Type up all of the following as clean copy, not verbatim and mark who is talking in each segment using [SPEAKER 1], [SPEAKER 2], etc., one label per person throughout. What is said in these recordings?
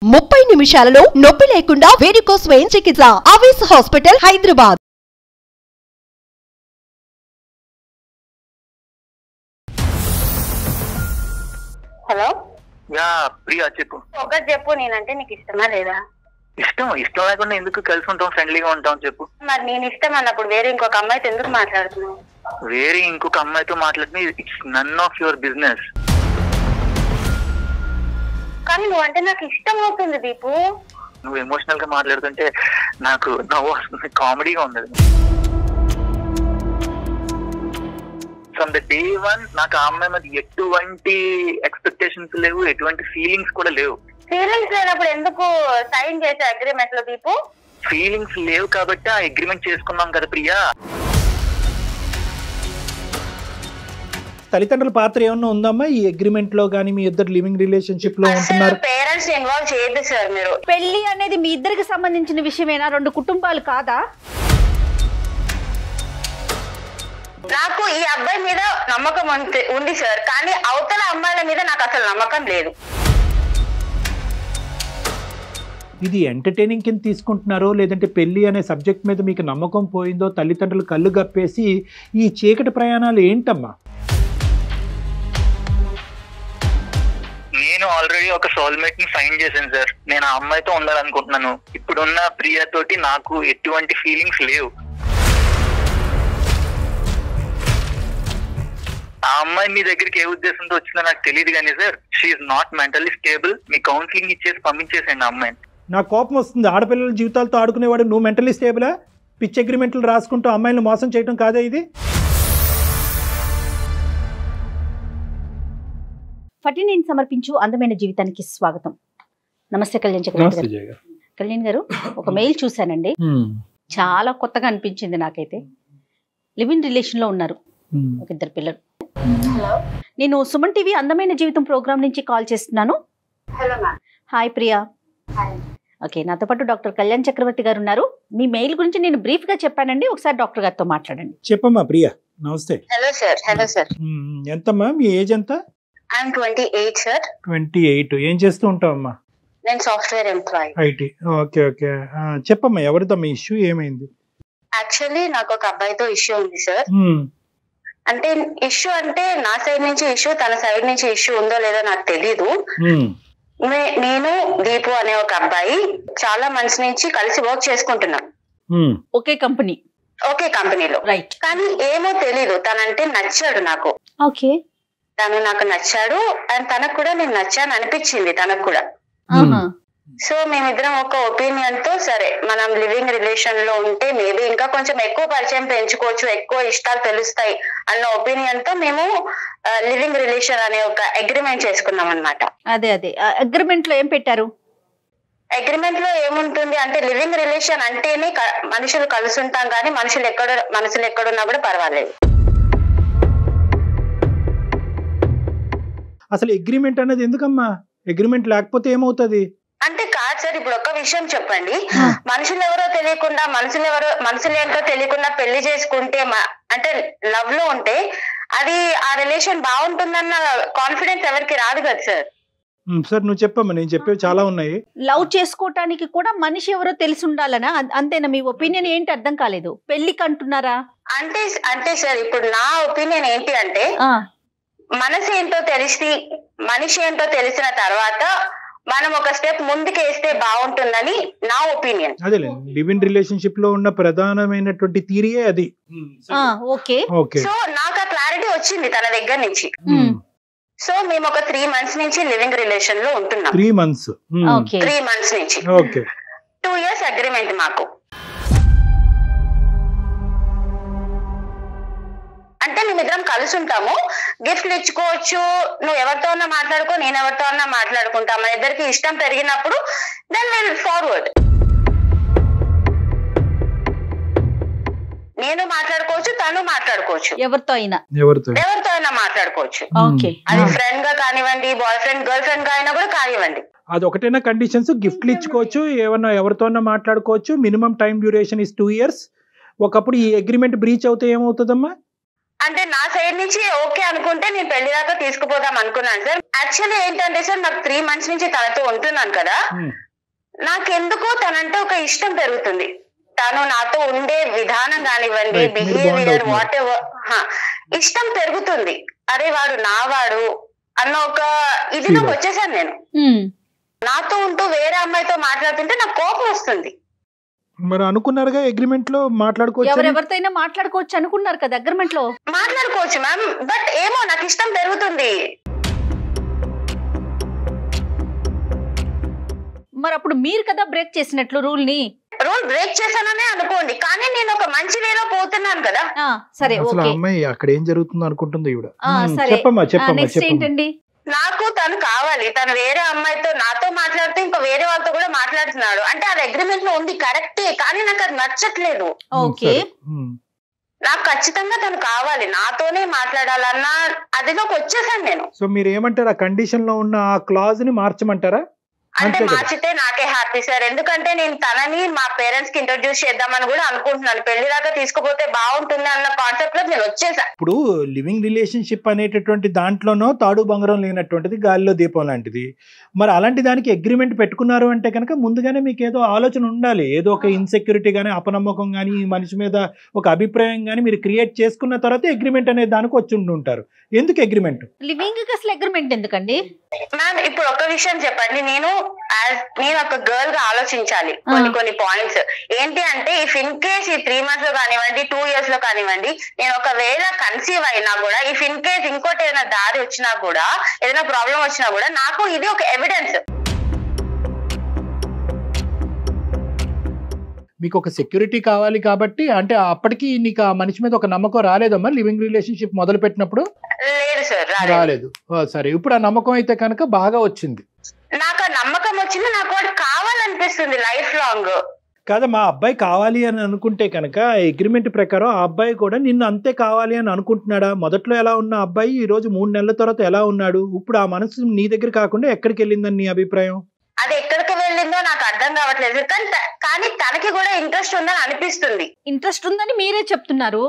[SPEAKER 1] 30 నిమిషాలలో నొప్పి లేకుండా వేడికోస్ స్వయం చికిత్స ఆవేశ hospital Hyderabad.
[SPEAKER 2] Hello
[SPEAKER 3] yeah Priya చెప్పు.
[SPEAKER 2] ఒకటి చెప్పు, నేనంటే నీకు ఇష్టమా లేదా?
[SPEAKER 3] ఇష్టం లేకుండా ఎందుకు కలిసి ఉంటాం, ఫ్రెండ్లీగా ఉంటాం చెప్పు.
[SPEAKER 2] మరి నేను ఇష్టం అన్నప్పుడు వేరే ఇంకొక అమ్మాయితో ఎందుకు మాట్లాడుతున్నావు?
[SPEAKER 3] వేరే ఇంకొక అమ్మాయితో మాట్లాడితే it's none of your business.
[SPEAKER 2] కానీ నువ్వంటే నాకు ఇష్టం అవుతుంది దీపు.
[SPEAKER 3] నువ్వు ఎమోషనల్ గా మాట్లాడుతుంటే నాకు నవ్వు వస్తుంది, కామెడీగా ఉండదు. ఫ్రమ్ ద డే వన్ నాకు ఆ అమ్మాయి మీద ఎటువంటి ఎక్స్పెక్టేషన్స్ లేవు, ఎటువంటి ఫీలింగ్స్ కూడా లేవు.
[SPEAKER 2] ఫీలింగ్స్ లేనప్పుడు ఎందుకు సైన్ చేసే అగ్రిమెంట్ లో దీపు?
[SPEAKER 3] ఫీలింగ్స్ లేవు కాబట్టి ఆ అగ్రిమెంట్ చేసుకున్నాం కదా ప్రియా.
[SPEAKER 4] తల్లిదండ్రుల పాత్ర ఏమన్నా ఉందమ్మా ఈ అగ్రిమెంట్ లో గానీ? మీ ఇద్దరు లివింగ్ రిలేషన్షిప్ లో ఉంటున్నారు.
[SPEAKER 2] పేరెంట్స్ ఇన్వాల్వ్ చేయదు సార్ మీరు.
[SPEAKER 5] పెళ్లి అనేది మీ ఇద్దరికి సంబంధించిన విషయమేనా? రెండు కుటుంబాలు కాదా?
[SPEAKER 2] నాకు ఈ అబ్బాయి మీద నమ్మకం ఉంది సార్, కానీ అవతల అమ్మాయిల మీద నాకు అసలు నమ్మకం లేదు.
[SPEAKER 4] ఇది ఎంటర్టైనింగ్ కింద తీసుకుంటున్నారో లేదంటే పెళ్లి అనే సబ్జెక్ట్ మీద మీకు నమ్మకం పోయిందో తల్లిదండ్రులు కళ్ళు గప్పేసి ఈ చీకటి ప్రయాణాలు ఏంటమ్మా?
[SPEAKER 3] నేను ఆల్రెడీ ఒక సోల్మేట్ ని సైన్ చేశాను సార్. నేను ఆ అమ్మాయితో ఉండాలనుకుంటున్నాను. ఇప్పుడున్న ప్రియా తోటి నాకు ఎటువంటి ఫీలింగ్స్ లేవు. ఆ అమ్మాయి మీ దగ్గరికి ఏ ఉద్దేశంతో వచ్చిందో నాకు తెలియదు కానీ sir, she's not mentally stable. మీ కౌన్సిలింగ్ ఇచ్చేసి పంపించేసాను ఆ అమ్మాయిని.
[SPEAKER 4] నాకు కోపం వస్తుంది. ఆడపిల్లల జీవితాలతో ఆడుకునేవాడు నువ్వు మెంటలీ స్టేబులా? పిచ్ అగ్రిమెంట్లు రాసుకుంటూ అమ్మాయిలను మోసం చేయడం కాదా ఇది?
[SPEAKER 5] 49 సమర్పించు అందమైన జీవితానికి స్వాగతం. నమస్తే కళ్యాణ్ చక్రవర్తి గారు. కళ్యాణ్ గారు, ఒక మెయిల్ చూశానండి, చాలా కొత్తగా అనిపించింది నాకైతే. లివ్ ఇన్ రిలేషన్ లో ఉన్నారు, ఒక ఇద్దరు పిల్లలు. నేను సుమన్ టీవీ అందమైన జీవితం ప్రోగ్రామ్ నుంచి కాల్ చేస్తున్నాను. హాయ్ ప్రియా. ఓకే, నాతో పాటు డాక్టర్ కళ్యాణ్ చక్రవర్తి గారు ఉన్నారు. మీ మెయిల్ గురించి నేను బ్రీఫ్ గా చెప్పానండి, ఒకసారి డాక్టర్ గారితో మాట్లాడండి.
[SPEAKER 4] చెప్పమ్మా ప్రియా. నమస్తే.
[SPEAKER 2] Hello sir. Hello sir.
[SPEAKER 4] ఎంతమ్మా మీ ఏజ్ ఎంత?
[SPEAKER 2] I'm 28 sir.
[SPEAKER 4] 28. ఏం చేస్తూ ఉంటావమ్మా?
[SPEAKER 2] నేను software employee.
[SPEAKER 4] IT. Okay okay, చెప్పమ్మా ఎవరిదమ్మా ఇష్యూ, ఏమైంది?
[SPEAKER 2] యాక్చువల్లీ నాకు ఒక అబ్బాయితో ఇష్యూ ఉంది సార్. అంటే ఇష్యూ అంటే నా సైడ్ నుంచి ఇష్యూ, తన సైడ్ నుంచి ఇష్యూ ఉందో లేదో నాకు తెలీదు. నేను దీపు అనే ఒక అబ్బాయి చాలా మంత్స్ నుంచి కలిసి వర్క్ చేసుకుంటున్నాం.
[SPEAKER 5] ఒకే కంపెనీలో.
[SPEAKER 2] రైట్. కానీ ఏమో తెలీదు, తనంటే నచ్చాడు నాకు.
[SPEAKER 5] ఓకే.
[SPEAKER 2] తను నాకు నచ్చాడు అండ్ తనకు కూడా నేను నచ్చాను అనిపించింది తనకు కూడా. సో మేమిద్దరం ఒక ఒపీనియన్ తో సరే మనం లివింగ్ రిలేషన్ లో ఉంటే మేబీ ఇంకా కొంచెం ఎక్కువ పరిచయం పెంచుకోవచ్చు, ఎక్కువ ఇష్టాలు తెలుస్తాయి అన్న ఒపీనియన్ తో మేము లివింగ్ రిలేషన్ అనే ఒక అగ్రిమెంట్ చేసుకున్నాం అన్నమాట.
[SPEAKER 5] అదే అగ్రిమెంట్ లో ఏం పెట్టారు?
[SPEAKER 2] అగ్రిమెంట్ లో ఏముంటుంది అంటే లివింగ్ రిలేషన్ అంటేనే మనుషులు కలిసి ఉంటాం, కానీ మనసులు ఎక్కడున్నా కూడా పర్వాలేదు.
[SPEAKER 4] అసలు అగ్రిమెంట్ అనేది ఎందుకమ్మా? అగ్రిమెంట్ లేకపోతే ఏమవుతుంది
[SPEAKER 2] అంటే? కాదు సార్, ఇప్పుడు ఒక విషయం చెప్పండి. మనుషులు ఎవరో తెలియకుండా మనుషులు ఏంటో తెలియకుండా పెళ్లి చేసుకుంటే అంటే లవ్ లో ఉంటే అది ఆ రిలేషన్ బాగుంటుందన్న కాన్ఫిడెన్స్ ఎవరికి రాదు కదా సార్.
[SPEAKER 4] సార్ నువ్వు చెప్పమ్మా, నేను చెప్పేవి చాలా ఉన్నాయి.
[SPEAKER 5] లవ్ చేసుకోవటానికి కూడా మనిషి ఎవరో తెలిసి ఉండాలనా? అంతేనా? మీ ఒపీనియన్ ఏంటి? అర్థం కాలేదు. పెళ్లికి అంటున్నారా?
[SPEAKER 2] అంటే సార్ ఇప్పుడు నా ఒపీనియన్ ఏంటి అంటే, మనసు ఏంటో మనిషి ఏంటో తెలిసిన తర్వాత మనం ఒక స్టెప్ ముందుకు వేస్తే బాగుంటుందని నా ఒపీనియన్.
[SPEAKER 4] అదే లివ్ ఇన్ రిలేషన్షిప్ లో ఉన్న ప్రధానమైనటువంటి థియరీయే అది.
[SPEAKER 5] ఓకే.
[SPEAKER 2] సో నాకు ఆ క్లారిటీ వచ్చింది తన దగ్గర నుంచి. సో మేము ఒక 3 months నుంచి లివింగ్ రిలేషన్ లో ఉంటున్నాం.
[SPEAKER 4] 3 months.
[SPEAKER 2] 3 months నుంచి.
[SPEAKER 4] ఓకే.
[SPEAKER 2] 2 years అగ్రిమెంట్ మాకు. అంటే మేమిద్దరం కలిసి ఉంటాము, గిఫ్ట్లు ఇచ్చుకోవచ్చు, నువ్వు ఎవరితో అన్నా మాట్లాడుకో, నేను ఎవరితో అన్నా మాట్లాడుకుంటాం. మన ఇద్దరికి ఇష్టం పెరిగినప్పుడు దెన్ విల్ ఫార్వర్డ్. నేను మాట్లాడుకోవచ్చు, తను మాట్లాడుకోవచ్చు, ఎవరితో అయినా మాట్లాడుకోవచ్చు. అది ఫ్రెండ్ గా కానివ్వండి, బాయ్ ఫ్రెండ్ గర్ల్ ఫ్రెండ్ గా అయినా కూడా కానివ్వండి.
[SPEAKER 4] అది ఒకటేనా కండిషన్స్? గిఫ్ట్లు ఇచ్చుకోవచ్చు, ఏమన్నా ఎవరితో మాట్లాడుకోవచ్చు. Minimum time duration is 2 years. ఒకప్పుడు ఈ అగ్రిమెంట్ బ్రీచ్ అవుతే ఏమవుతుందమ్మా?
[SPEAKER 2] అంటే నా సైడ్ నుంచి ఓకే అనుకుంటే నేను పెళ్లి దాకా తీసుకుపోదాం అనుకున్నాను సార్. యాక్చువల్లీ ఏంటంటే సార్, నాకు 3 months నుంచి తనతో ఉంటున్నాను కదా, నాకెందుకో తనంటే ఒక ఇష్టం పెరుగుతుంది. తను నాతో ఉండే విధానం కానివ్వండి, బిహేవియర్ వాట్ ఎవర్, ఇష్టం పెరుగుతుంది. అరే వాడు నావాడు అన్న ఒక ఇదిలోకి వచ్చేసాను నేను. నాతో ఉంటూ వేరే అమ్మాయితో మాట్లాడుతుంటే నాకు కోపం వస్తుంది.
[SPEAKER 4] మరి అనుకున్నారుగా అగ్రిమెంట్ లో మాట్లాడుకోవచ్చు,
[SPEAKER 5] ఎవరెవరితోనైనా మాట్లాడుకోవచ్చు అనుకున్నారు కదా అగ్రిమెంట్ లో.
[SPEAKER 2] మాట్లాడుకోవచ్చు మ్యామ్, బట్ ఏమో నాకు ఇష్టం పెరుగుతుంది.
[SPEAKER 5] మరి అప్పుడు మీరు కదా బ్రేక్ చేసినట్లు రూల్ ని.
[SPEAKER 2] రూల్ బ్రేక్ చేశాననే అనుకోండి, కానీ నేను ఒక మంచి వేలో పోతున్నాను కదా.
[SPEAKER 5] సరే
[SPEAKER 4] అసలు
[SPEAKER 5] ఓకే,
[SPEAKER 4] అమ్మాయి అక్కడ ఏం జరుగుతుందో అనుకుంటుంది ఈవిడ.
[SPEAKER 5] సరే
[SPEAKER 4] చెప్పమ్మా చెప్పమ్మా
[SPEAKER 5] నెక్స్ట్
[SPEAKER 4] చెప్పమ్మా.
[SPEAKER 5] ఏంటండి?
[SPEAKER 2] నాకు తను కావాలి. తను వేరే అమ్మాయితో నాతో మాట్లాడుతూ ఇంకా వేరే వాళ్ళతో కూడా మాట్లాడుతున్నాడు. అంటే అది అగ్రిమెంట్ లో ఉంది కరెక్టే, కానీ నాకు అది నచ్చట్లేదు.
[SPEAKER 5] ఓకే,
[SPEAKER 2] నాకు ఖచ్చితంగా తను కావాలి, నాతోనే మాట్లాడాలన్నా అదిలోకి వచ్చేసాను నేను.
[SPEAKER 4] సో మీరు ఏమంటారు, ఆ కండిషన్ లో ఉన్న ఆ క్లాజ్ ని మార్చమంటారా?
[SPEAKER 2] అంటే మార్చితే నాకే హ్యాపీ సార్, ఎందుకంటే నేను తనని మా పేరెంట్స్ కి ఇంట్రొడ్యూస్ చేద్దామని కూడా అనుకుంటున్నాను. పెళ్లి దాకా తీసుకుపోతే బాగుంటుంది అన్న కాన్సెప్ట్ లో నేను వచ్చేసా.
[SPEAKER 4] ఇప్పుడు లివింగ్ రిలేషన్షిప్ అనేటటువంటి దాంట్లోనో తాడు బంగారం లేనటువంటిది గాలిలో దీపం లాంటిది. మరి అలాంటి దానికి అగ్రిమెంట్ పెట్టుకున్నారు అంటే కనుక ముందుగానే మీకు ఏదో ఆలోచన ఉండాలి, ఏదో ఒక ఇన్సెక్యూరిటీ కానీ అపనమ్మకం కానీ ఈ మనిషి మీద ఒక అభిప్రాయం కానీ మీరు క్రియేట్ చేసుకున్న తర్వాత అగ్రిమెంట్ అనే దానికి వచ్చి ఉంటుంటారు. ఎందుకు అగ్రిమెంట్?
[SPEAKER 5] లివింగ్ కి అసలు అగ్రిమెంట్ ఎందుకండి?
[SPEAKER 2] మ్యామ్ ఇప్పుడు ఒక విషయం చెప్పండి, నేను ఒక గర్ల్ గా ఆలోచించాలి కొన్ని పాయింట్స్. ఏంటి అంటే ఇఫ్ ఇన్ కేస్ ఈ 3 months లో కానివ్వండి, 2 years లో కానివ్వండి, నేను ఒకవేళ కన్సీవ్ అయినా కూడా, ఇఫ్ ఇన్ కేస్ ఇంకోటి ఏదైనా దారి వచ్చినా కూడా, ఏదైనా ప్రాబ్లం వచ్చినా కూడా, నాకు ఇది ఒక ఎవిడెన్స్.
[SPEAKER 4] మీకు ఒక సెక్యూరిటీ కావాలి కాబట్టి, అంటే అప్పటికి నీకు ఆ మనిషి మీద ఒక నమ్మకం రాలేదమ్మా లివింగ్ రిలేషన్షిప్ మొదలు పెట్టినప్పుడు?
[SPEAKER 2] లేదు సార్,
[SPEAKER 4] రాలేదు. సరే, ఇప్పుడు ఆ నమ్మకం అయితే కనుక బాగా వచ్చింది.
[SPEAKER 2] నాకు ఆ నమ్మకం వచ్చింది, నాకు వాడు కావాలనిపిస్తుంది లైఫ్ లాంగ్.
[SPEAKER 4] కాదా, మా అబ్బాయి కావాలి అని అనుకుంటే కనుక అగ్రిమెంట్ ప్రకారం ఆ అబ్బాయి కూడా నిన్ను అంతే కావాలి అని అనుకుంటున్నాడా? మొదట్లో ఎలా ఉన్న అబ్బాయి ఈ రోజు 3 నెలల తర్వాత ఎలా ఉన్నాడు? ఇప్పుడు ఆ మనసు నీ దగ్గర కాకుండా ఎక్కడికి వెళ్ళిందని నీ అభిప్రాయం?
[SPEAKER 2] అది ఎక్కడికి వెళ్ళిందో నాకు అర్థం కావట్లేదు, కానీ తనకి కూడా ఇంట్రెస్ట్ ఉందని అనిపిస్తుంది.
[SPEAKER 5] ఇంట్రెస్ట్ ఉందని మీరే చెప్తున్నారు,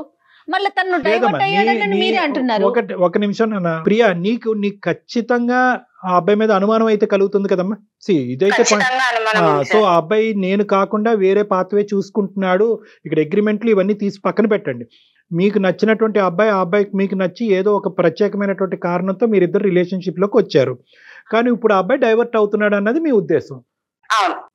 [SPEAKER 5] మళ్ళీ తను డైవర్ట్ అయ్యాడని మీరే అంటున్నారు.
[SPEAKER 4] ఒక నిమిషం నాన్న. ప్రియా, నీకు ఖచ్చితంగా ఆ అబ్బాయి మీద అనుమానం అయితే కలుగుతుంది కదమ్మా. ఇదైతే సో ఆ అబ్బాయి నేను కాకుండా వేరే పాత్వే చూసుకుంటున్నాడు. ఇక్కడ అగ్రిమెంట్లు ఇవన్నీ తీసి పక్కన పెట్టండి. మీకు నచ్చినటువంటి అబ్బాయి, ఆ అబ్బాయికి మీకు నచ్చి ఏదో ఒక ప్రత్యేకమైనటువంటి కారణంతో మీరిద్దరు రిలేషన్షిప్ లోకి వచ్చారు. కానీ ఇప్పుడు ఆ అబ్బాయి డైవర్ట్ అవుతున్నాడు అన్నది మీ ఉద్దేశం.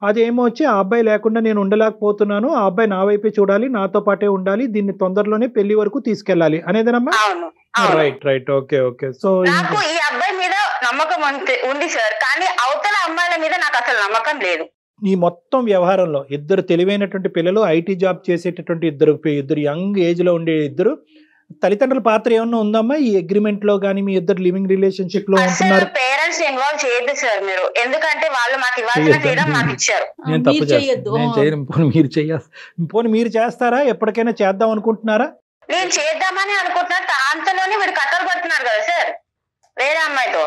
[SPEAKER 4] అదేమో వచ్చి ఆ అబ్బాయి లేకుండా నేను ఉండలేకపోతున్నాను, ఆ అబ్బాయి నా వైపే చూడాలి, నాతో పాటే ఉండాలి, దీన్ని తొందరలోనే పెళ్లి వరకు తీసుకెళ్లాలి అనేదేనమ్మా? Right right, okay okay. So
[SPEAKER 2] నాకు ఈ అబ్బాయి మీద నమ్మకం ఉంది సార్, కానీ అవతల అమ్మాయిల మీద నాకు అసలు నమ్మకం లేదు.
[SPEAKER 4] ఈ మొత్తం వ్యవహారంలో ఇద్దరు తెలివైనటువంటి పిల్లలు, ఐటీ జాబ్ చేసేటటువంటి ఇద్దరు యంగ్ ఏజ్ లో ఉండే ఇద్దరు తల్లిదండ్రుల పాత్ర ఏమన్నా ఉందమ్మా ఈ అగ్రిమెంట్ లో గానీ? మీ ఇద్దరు లివింగ్ రిలేషన్షిప్ లో ఉంటున్నారు.
[SPEAKER 2] పేరెంట్స్ ఇన్వాల్వ్ చేయొద్దు సార్ మీరు, ఎందుకంటే వాళ్ళు మాకు ఇవ్వాల్సిన ఫ్రీడమ్ మాకు ఇచ్చారు.
[SPEAKER 4] నేను తప్పు చేస్తాను, నేను చేయను. పోనీ మీరు చేస్తారా? ఎప్పటికైనా చేద్దాం అనుకుంటున్నారా?
[SPEAKER 2] నేను చేద్దామని అనుకుంటున్నా, అంతలోనే వీడు కథలు పడుతున్నారు కదా సార్ వేరే అమ్మాయితో.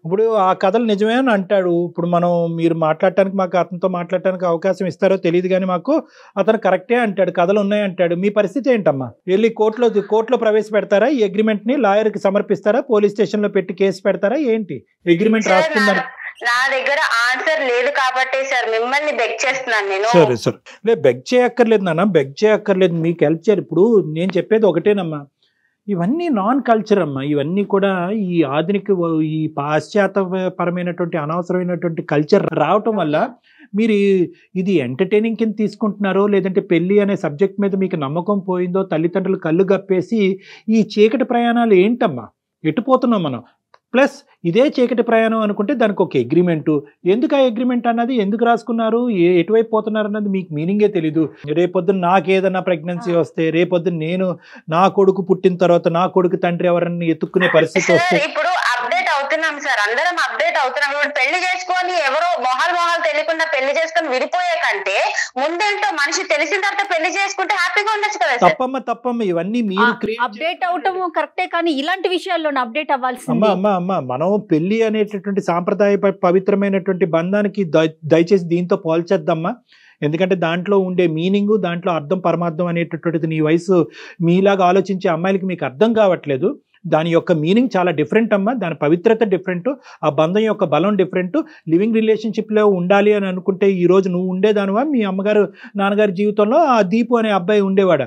[SPEAKER 4] ఇప్పుడు ఆ కథలు నిజమే అని అంటాడు. ఇప్పుడు మీరు మాట్లాడటానికి, మాకు అతనితో మాట్లాడటానికి అవకాశం ఇస్తారో తెలియదు కానీ మాకు అతను కరెక్టే అంటాడు, కథలు ఉన్నాయి అంటాడు. మీ పరిస్థితి ఏంటమ్మా? వెళ్ళి కోర్టులో ప్రవేశపెడతారా ఈ అగ్రిమెంట్ ని? లాయర్కి సమర్పిస్తారా? పోలీస్ స్టేషన్ లో పెట్టి కేసు పెడతారా? ఏంటి అగ్రిమెంట్ రాస్తుందని?
[SPEAKER 2] నా దగ్గర ఆన్సర్ లేదు కాబట్టి సార్ మిమ్మల్ని బెగ్ చేస్తున్నాను నేను.
[SPEAKER 4] సరే సరే, బెగ్ చేయక్కర్లేదు నాన్న, బెగ్ చేయక్కర్లేదు, మీకు హెల్ప్ చేయాలి. ఇప్పుడు నేను చెప్పేది ఒకటేనమ్మా, ఇవన్నీ నాన్ కల్చర్ అమ్మా. ఇవన్నీ కూడా ఈ ఆధునిక, ఈ పాశ్చాత్యపరమైనటువంటి అనవసరమైనటువంటి కల్చర్ రావటం వల్ల మీరు ఇది ఎంటర్టైనింగ్ కింద తీసుకుంటున్నారో, లేదంటే పెళ్లి అనే సబ్జెక్ట్ మీద మీకు నమ్మకం పోయిందో, తల్లిదండ్రులు కళ్ళు గప్పేసి ఈ చీకటి ప్రయాణాలు ఏంటమ్మా? ఎటుపోతున్నాం మనం? ప్లస్ ఇదే చీకటి ప్రయాణం అనుకుంటే దానికి ఒక అగ్రిమెంటు. ఎందుకు ఆ అగ్రిమెంట్ అన్నది, ఎందుకు రాసుకున్నారు, ఎటువైపు పోతున్నారు అన్నది మీకు మీనింగే తెలీదు. రేపొద్దున నాకు ఏదన్నా ప్రెగ్నెన్సీ వస్తే, రేపొద్దున నేను నా కొడుకు పుట్టిన తర్వాత నా కొడుకు తండ్రి ఎవరన్నా ఎత్తుక్కునే పరిస్థితి వస్తే,
[SPEAKER 2] ఇప్పుడు అప్డేట్ అవుతున్నాం సార్, అందరం అప్డేట్ అవుతున్నాం. ఇప్పుడు పెళ్లి చేసుకొని ఎవరో మొహాలు తెలియకుండా పెళ్లి చేసుకొని విడిపోయే కంటే ముందేంటో మనిషి తెలిసిన తర్వాత పెళ్లి చేసుకుంటే హ్యాపీగా ఉండొచ్చు కదా.
[SPEAKER 4] తప్పమ్మ ఇవన్నీ మీరు
[SPEAKER 5] అప్డేట్ అవటం కరెక్టే, కానీ ఇలాంటి విషయాల్లో అప్డేట్ అవ్వాల్సింది.
[SPEAKER 4] అమ్మా మనం పెళ్లి అనేటటువంటి సాంప్రదాయ పవిత్రమైనటువంటి బంధానికి దయచేసి దీంతో పోల్చేద్దామా. ఎందుకంటే దాంట్లో ఉండే మీనింగ్, దాంట్లో అర్థం పరమార్థం అనేటటువంటిది నీ వయసు మీలాగా ఆలోచించే అమ్మాయిలకి మీకు అర్థం కావట్లేదు. దాని యొక్క మీనింగ్ చాలా డిఫరెంట్ అమ్మా, దాని పవిత్రత డిఫరెంట్, ఆ బంధం యొక్క బలం డిఫరెంట్. లివింగ్ రిలేషన్షిప్లో ఉండాలి అని అనుకుంటే ఈ రోజు నువ్వు ఉండేదానివా, మీ అమ్మగారు నాన్నగారి జీవితంలో ఆ దీపు అనే అబ్బాయి ఉండేవాడా?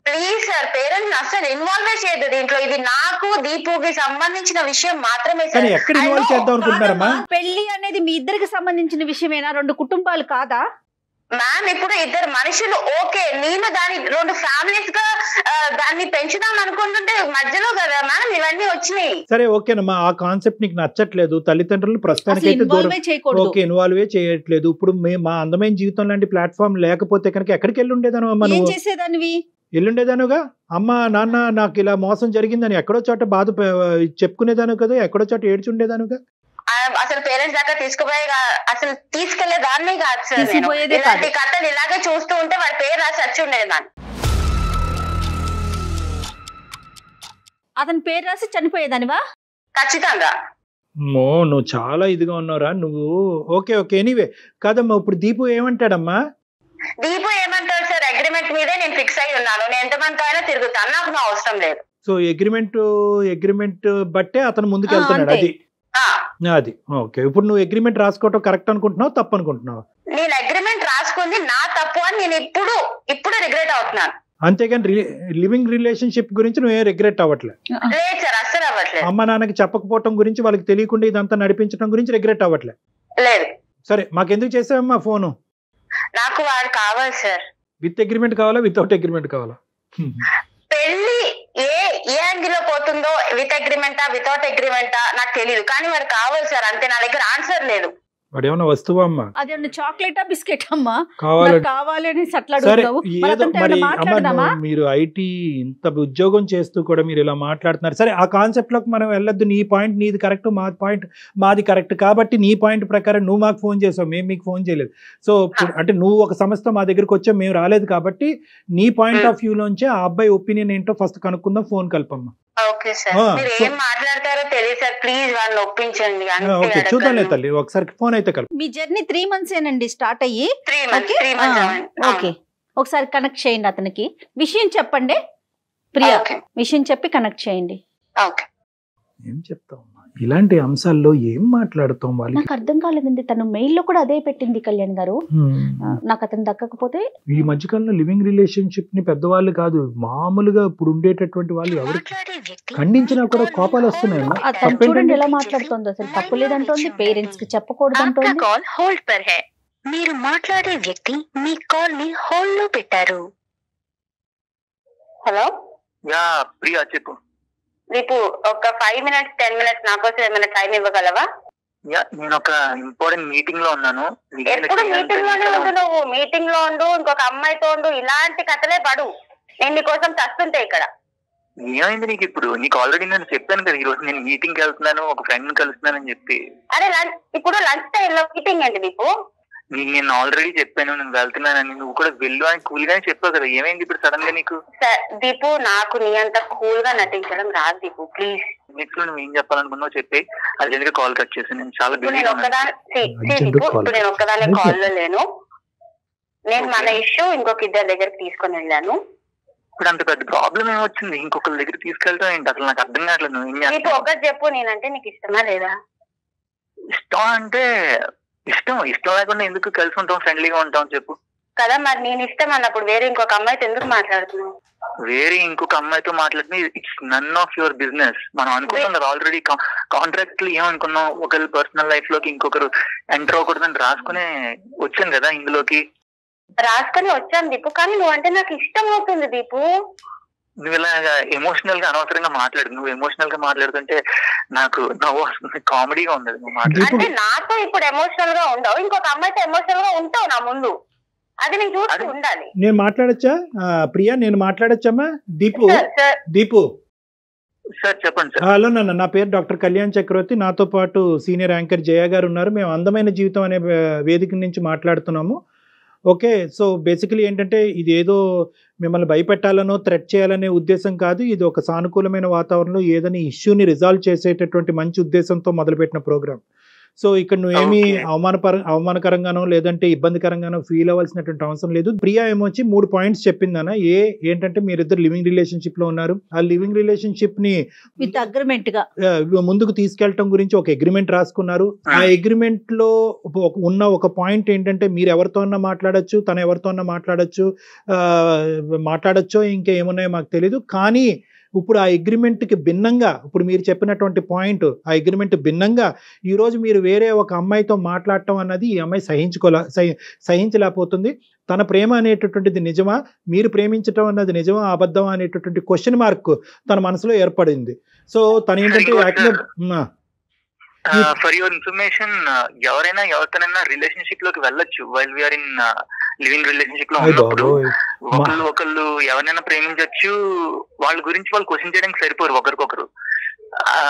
[SPEAKER 2] ప్లీజ్ సార్, పేరెంట్స్ అసలు ఇన్వాల్వ్ చేయదు దీంట్లో. ఇది నాకు దీపుకి సంబంధించిన విషయం మాత్రమే సార్.
[SPEAKER 4] కానీ ఎక్కడ ఇన్వాల్వ్ చేద్దాం అనుకుంటున్నారమ్మా?
[SPEAKER 5] పెళ్లి అనేది మీ ఇద్దరికి సంబంధించిన విషయమేనా, 2 కుటుంబాలు కాదా?
[SPEAKER 2] మ్యామ్ ఇప్పుడు ఇద్దరు మనుషులు ఓకే, నేను దాని 2 ఫ్యామిలీస్ గా దాన్ని పెంచుదాం అనుకుంటుంటే మధ్యలో కదా మ్యామ్ ఇవన్నీ వచ్చినాయి.
[SPEAKER 4] సరే ఓకేనమ్మా, ఆ కాన్సెప్ట్ నీకు నచ్చట్లేదు, తల్లిదండ్రులు ప్రస్తుతానికి అయితే దూరం ఓకే ఇన్వాల్వ్ చేయట్లేదు. ఇప్పుడు మా అందమైన జీవితం లాంటి ప్లాట్ఫామ్ లేకపోతే కనుక ఎక్కడికి వెళ్ళి ఉండేదాను అమ్మా? నువ్వు
[SPEAKER 5] చేసేదానివి
[SPEAKER 4] ఎల్లుండేదానుగా. అమ్మ నాన్న నాకు ఇలా మోసం జరిగిందని ఎక్కడో చోట బాధ చెప్పుకునేదాను కదా, ఎక్కడో చోట ఏడ్చుండేదానుగా.
[SPEAKER 2] అసలు పేరెంట్స్ దాకా తీసుకుపోయే అసలు తీసుకెళ్లే దాన్ని కాదు సార్. ఇలాంటి కథలు ఇలాగే చూస్తూ ఉంటే వాడి పేరు రాసి వచ్చి ఉండేదాన్ని.
[SPEAKER 5] అతని పేరు రాసి చనిపోయేదానివా?
[SPEAKER 2] ఖచ్చితంగా.
[SPEAKER 4] నువ్వు చాలా ఇదిగా ఉన్నారా నువ్వు. ఓకే ఓకే ఎనీవే కాదమ్మా, ఇప్పుడు దీపు ఏమంటాడమ్మా?
[SPEAKER 2] దీపు ఏమంటాడు సార్, అగ్రిమెంట్ మీదే నేను ఫిక్స్ అయి ఉన్నాను, నేను ఎంతమంది అయినా తిరుగుతాను, నాకు నా అవసరం లేదు.
[SPEAKER 4] సో అగ్రిమెంట్ బట్టే అతను ముందుకు వెళ్తున్నాడు. అది ఓకే. ఇప్పుడు నువ్వు అగ్రిమెంట్ రాసుకోవటం కరెక్ట్ అనుకుంటున్నావు, తప్పు అనుకుంటున్నావు?
[SPEAKER 2] నేను అగ్రిమెంట్ రాసుకుంది నా తప్పు అని నేను ఇప్పుడు రిగ్రెట్ అవుతున్నాను.
[SPEAKER 4] అంతేగాని లివింగ్ రిలేషన్షిప్ గురించి నువ్వే రిగ్రెట్ అవ్వట్లేదు?
[SPEAKER 2] లేదు సార్, అస్సలు అవ్వట్లేదు.
[SPEAKER 4] అమ్మ నాన్నకి చెప్పకపోవటం గురించి, వాళ్ళకి తెలియకుండా ఇదంతా నడిపించడం గురించి రిగ్రెట్ అవ్వట్లేదు?
[SPEAKER 2] లేదు.
[SPEAKER 4] సరే మాకెందుకు చేసావమ్మా ఫోను?
[SPEAKER 2] నాకు వాడు కావాలి సార్.
[SPEAKER 4] విత్ అగ్రిమెంట్ కావాలా, వితౌట్ అగ్రిమెంట్ కావాలా?
[SPEAKER 2] పెళ్లి ఏ యాంగిల్ లో పోతుందో, విత్ అగ్రిమెంటా వితౌట్ అగ్రిమెంటా నాకు తెలియదు, కానీ వాడు కావాలి సార్ అంతే. నా దగ్గర ఆన్సర్ లేదు.
[SPEAKER 4] వాడు ఏమన్నా వస్తువా అమ్మా?
[SPEAKER 5] అదేమన్నా చాక్లెటా బిస్కెట్ అమ్మా?
[SPEAKER 4] కావాలి
[SPEAKER 5] అని
[SPEAKER 4] మీరు ఐటీ ఇంత ఉద్యోగం చేస్తూ కూడా మీరు ఇలా మాట్లాడుతున్నారు. సరే ఆ కాన్సెప్ట్ లోకి మనం వెళ్ళొద్దు. నీ పాయింట్ నీది కరెక్ట్, మా పాయింట్ మాది కరెక్ట్. కాబట్టి నీ పాయింట్ ప్రకారం నువ్వు మాకు ఫోన్ చేసావు, మేము మీకు ఫోన్ చేయలేదు. సో అంటే నువ్వు ఒక సంస్థ మా దగ్గరకు వచ్చావు, మేము రాలేదు. కాబట్టి నీ పాయింట్ ఆఫ్ వ్యూ లోంచి ఆ అబ్బాయి ఒపీనియన్ ఏంటో ఫస్ట్ కనుక్కుందాం. ఫోన్ కలపమ్మా.
[SPEAKER 2] ఓకే సార్, మీరు ఏం మాట్లాడతారో తెలియదు సార్, ప్లీజ్ వాళ్ళని ఒప్పించండి.
[SPEAKER 4] ఓకే చూద్దాంలే తల్లి, ఒకసారి ఫోన్ అయితే కలుపు.
[SPEAKER 5] మీ జర్నీ 3 months ఏనండి స్టార్ట్ అయ్యి?
[SPEAKER 2] 3 months.
[SPEAKER 5] ఓకే, ఒకసారి కనెక్ట్ చేయండి అతనికి, విషయం చెప్పండి ప్రియా, విషయం చెప్పి కనెక్ట్ చేయండి.
[SPEAKER 4] ఏం చెప్తాం ఇలాంటి అంశాల్లో, ఏం మాట్లాడుతాం?
[SPEAKER 5] నాకు అర్థం కాలేదండి, తను మెయిల్ లో కూడా అదే పెట్టింది కళ్యాణ్ గారు, నాకు అతను దక్కకపోతే. ఈ
[SPEAKER 4] మధ్యకాలంలో లివింగ్ రిలేషన్షిప్ ని పెద్దవాళ్ళు కాదు, మామూలుగా ఇప్పుడు ఉండేటటువంటి వాళ్ళు ఎవరు ఖండించినా కూడా కోపాలు వస్తున్నాయి.
[SPEAKER 5] చూడండి ఎలా మాట్లాడుతుందో, అసలు తప్పు లేదంటోంది, పేరెంట్స్ కి చెప్పకూడదు అంటోంది.
[SPEAKER 2] మీరు మాట్లాడే వ్యక్తి మీ కాల్ ని హోల్డ్ లో పెట్టారు. హలో
[SPEAKER 3] ప్రియా చెప్పు.
[SPEAKER 2] రేపు ఒక 5 minutes 10 minutes నా కోసం ఏమైనా టైం ఇవ్వగలవా?
[SPEAKER 3] నేను ఒక ఇంపార్టెంట్ మీటింగ్ లో ఉన్నాను.
[SPEAKER 2] ఎప్పుడు మీటింగ్ లోనే ఉండు, నువ్వు మీటింగ్ లో ఉండు, ఇంకొక అమ్మాయితో ఉండు, ఇలాంటి కథలే పడు. నేను నీకోసం చస్తుంటే ఇక్కడ.
[SPEAKER 3] ఏమైంది నీకు ఇప్పుడు? నీకు ఆల్రెడీ నేను చెప్పాను కదా, ఈ రోజు నేను మీటింగ్ కి వెళ్తున్నాను, ఒక ఫ్రెండ్ ని కలుస్తున్నానని చెప్పి.
[SPEAKER 2] అరే ఇప్పుడు లంచ్ టైం లో మీటింగ్ ఏంటి నీకు?
[SPEAKER 3] నేను ఆల్రెడీ చెప్పాను నేను వెళ్తున్నానని, నువ్వు కూడా వెళ్ళు అని కూల్ గానే చెప్పావు కదా, ఏమైంది ఇప్పుడు సడన్ గా నీకు?
[SPEAKER 2] దీపు నాకు నీ అంత కూల్ గా నటించడం రాదు దీపు, ప్లీజ్.
[SPEAKER 3] నెక్స్ట్ నువ్వు ఏం చెప్పాలనుకున్నావు చెప్పి, అర్జెంట్ గా కాల్ కట్ చేసి. నేను చాలా
[SPEAKER 2] ఇప్పుడు నేను ఒక్కదానే కాల్ లో లేను. నేను మన ఇష్యూ ఇంకొక ఇద్దరి దగ్గరికి తీసుకొని వెళ్ళాను.
[SPEAKER 3] ఇప్పుడు అంత పెద్ద ప్రాబ్లం ఏమొచ్చింది? ఇంకొకరి దగ్గర తీసుకెళ్తావు ఏంటి? అసలు నాకు అర్థం కావట్లేదు. నువ్వు ఏం
[SPEAKER 2] చేస్తావు? ఒకటి చెప్పు, నేనంటే నీకు ఇష్టమా లేదా?
[SPEAKER 3] ఇష్టం అంటే ఇష్టం లేకుండా ఎందుకు కలిసి ఉంటాం, ఫ్రెండ్లీగా ఉంటాం చెప్పు
[SPEAKER 2] కదా. మరి నేను ఇష్టం అన్నప్పుడు వేరే ఇంకొక అమ్మాయితో ఎందుకు మాట్లాడుతున్నావు?
[SPEAKER 3] వేరే ఇంకొక అమ్మాయితో మాట్లాడితే it's none of your business. మనం అనుకున్నాం కదా ఆల్రెడీ కాంట్రాక్ట్ లో ఏమనుకున్నాం, ఒకరి పర్సనల్ లైఫ్ లోకి ఇంకొకరు ఎంటర్ అవ్వకూడదని రాసుకునే వచ్చాను కదా ఇందులోకి.
[SPEAKER 2] రాసుకొని వచ్చాను దీపు, కానీ నువ్వు అంటే నాకు ఇష్టం అవుతుంది దీపు.
[SPEAKER 3] నువ్వు ఇలా ఎమోషనల్ గా అనవసరంగా మాట్లాడు. నువ్వు ఎమోషనల్ గా మాట్లాడుతుంటే నాకు నవ్వు వస్తుంది, కామెడీగా ఉండదు నువ్వు మాట్లాడు. అంటే నాతో ఇప్పుడు ఎమోషనల్ గా ఉండవు, ఇంకొక అమ్మాయితో ఎమోషనల్ గా ఉంటావు నా ముందు, అది నేను చూస్తూ ఉండాలి.
[SPEAKER 4] నేను మాట్లాడచ్చా ప్రియా? నేను మాట్లాడచ్చమ్మా? దీపు
[SPEAKER 3] సార్ చెప్పండి సార్.
[SPEAKER 4] హలో నాన్న, నా పేరు డాక్టర్ కళ్యాణ్ చక్రవర్తి, నాతో పాటు సీనియర్ యాంకర్ జయ గారు ఉన్నారు. మేము అందమైన జీవితం అనే వేదిక నుంచి మాట్లాడుతున్నాము. ఓకే, సో బేసికలీ ఏంటంటే ఇది ఏదో మిమ్మల్ని భయపెట్టాలనో థ్రెట్ చేయాలనే ఉద్దేశం కాదు. ఇది ఒక సానుకూలమైన వాతావరణంలో ఏదైనా ఇష్యూని రిజాల్వ్ చేసేటటువంటి మంచి ఉద్దేశంతో మొదలుపెట్టిన ప్రోగ్రామ్. సో ఇక్కడ నువ్వేమి అవమానకరంగానో లేదంటే ఇబ్బందికరంగానో ఫీల్ అవ్వాల్సినటువంటి అవసరం లేదు. ప్రియా ఏమొచ్చి 3 పాయింట్స్ చెప్పిందన్న. ఏంటంటే మీరిద్దరు లివింగ్ రిలేషన్షిప్ లో ఉన్నారు. ఆ లివింగ్ రిలేషన్షిప్ ని
[SPEAKER 5] విత్ అగ్రిమెంట్ గా
[SPEAKER 4] ముందుకు తీసుకెళ్లటం గురించి ఒక అగ్రిమెంట్ రాసుకున్నారు. ఆ అగ్రిమెంట్ లో ఉన్న ఒక పాయింట్ ఏంటంటే మీరు ఎవరితో అన్నా మాట్లాడచ్చు, తను ఎవరితో అన్నా మాట్లాడచ్చో ఇంకా ఏమున్నాయో మాకు తెలీదు. కానీ ఇప్పుడు ఆ అగ్రిమెంట్కి భిన్నంగా, ఇప్పుడు మీరు చెప్పినటువంటి పాయింట్, ఆ అగ్రిమెంట్ భిన్నంగా ఈరోజు మీరు వేరే ఒక అమ్మాయితో మాట్లాడటం అన్నది ఈ అమ్మాయి సహించలేకపోతుంది. తన ప్రేమ అనేటటువంటిది నిజమా, మీరు ప్రేమించటం అన్నది నిజమా అబద్ధమా అనేటటువంటి క్వశ్చన్ మార్క్ తన మనసులో ఏర్పడింది. సో తను ఏంటంటే
[SPEAKER 3] ఫర్ యువర్ ఇన్ఫర్మేషన్, ఎవరైనా ఎవరితోనైనా రిలేషన్షిప్ లోకి వెళ్ళొచ్చు while we are in living relationship లో ఉన్నప్పుడు. ఒకళ్ళు ఎవరైనా ప్రేమించవచ్చు, వాళ్ళ గురించి వాళ్ళు క్వశ్చన్ చేయడానికి సరిపోరు ఒకరికొకరు.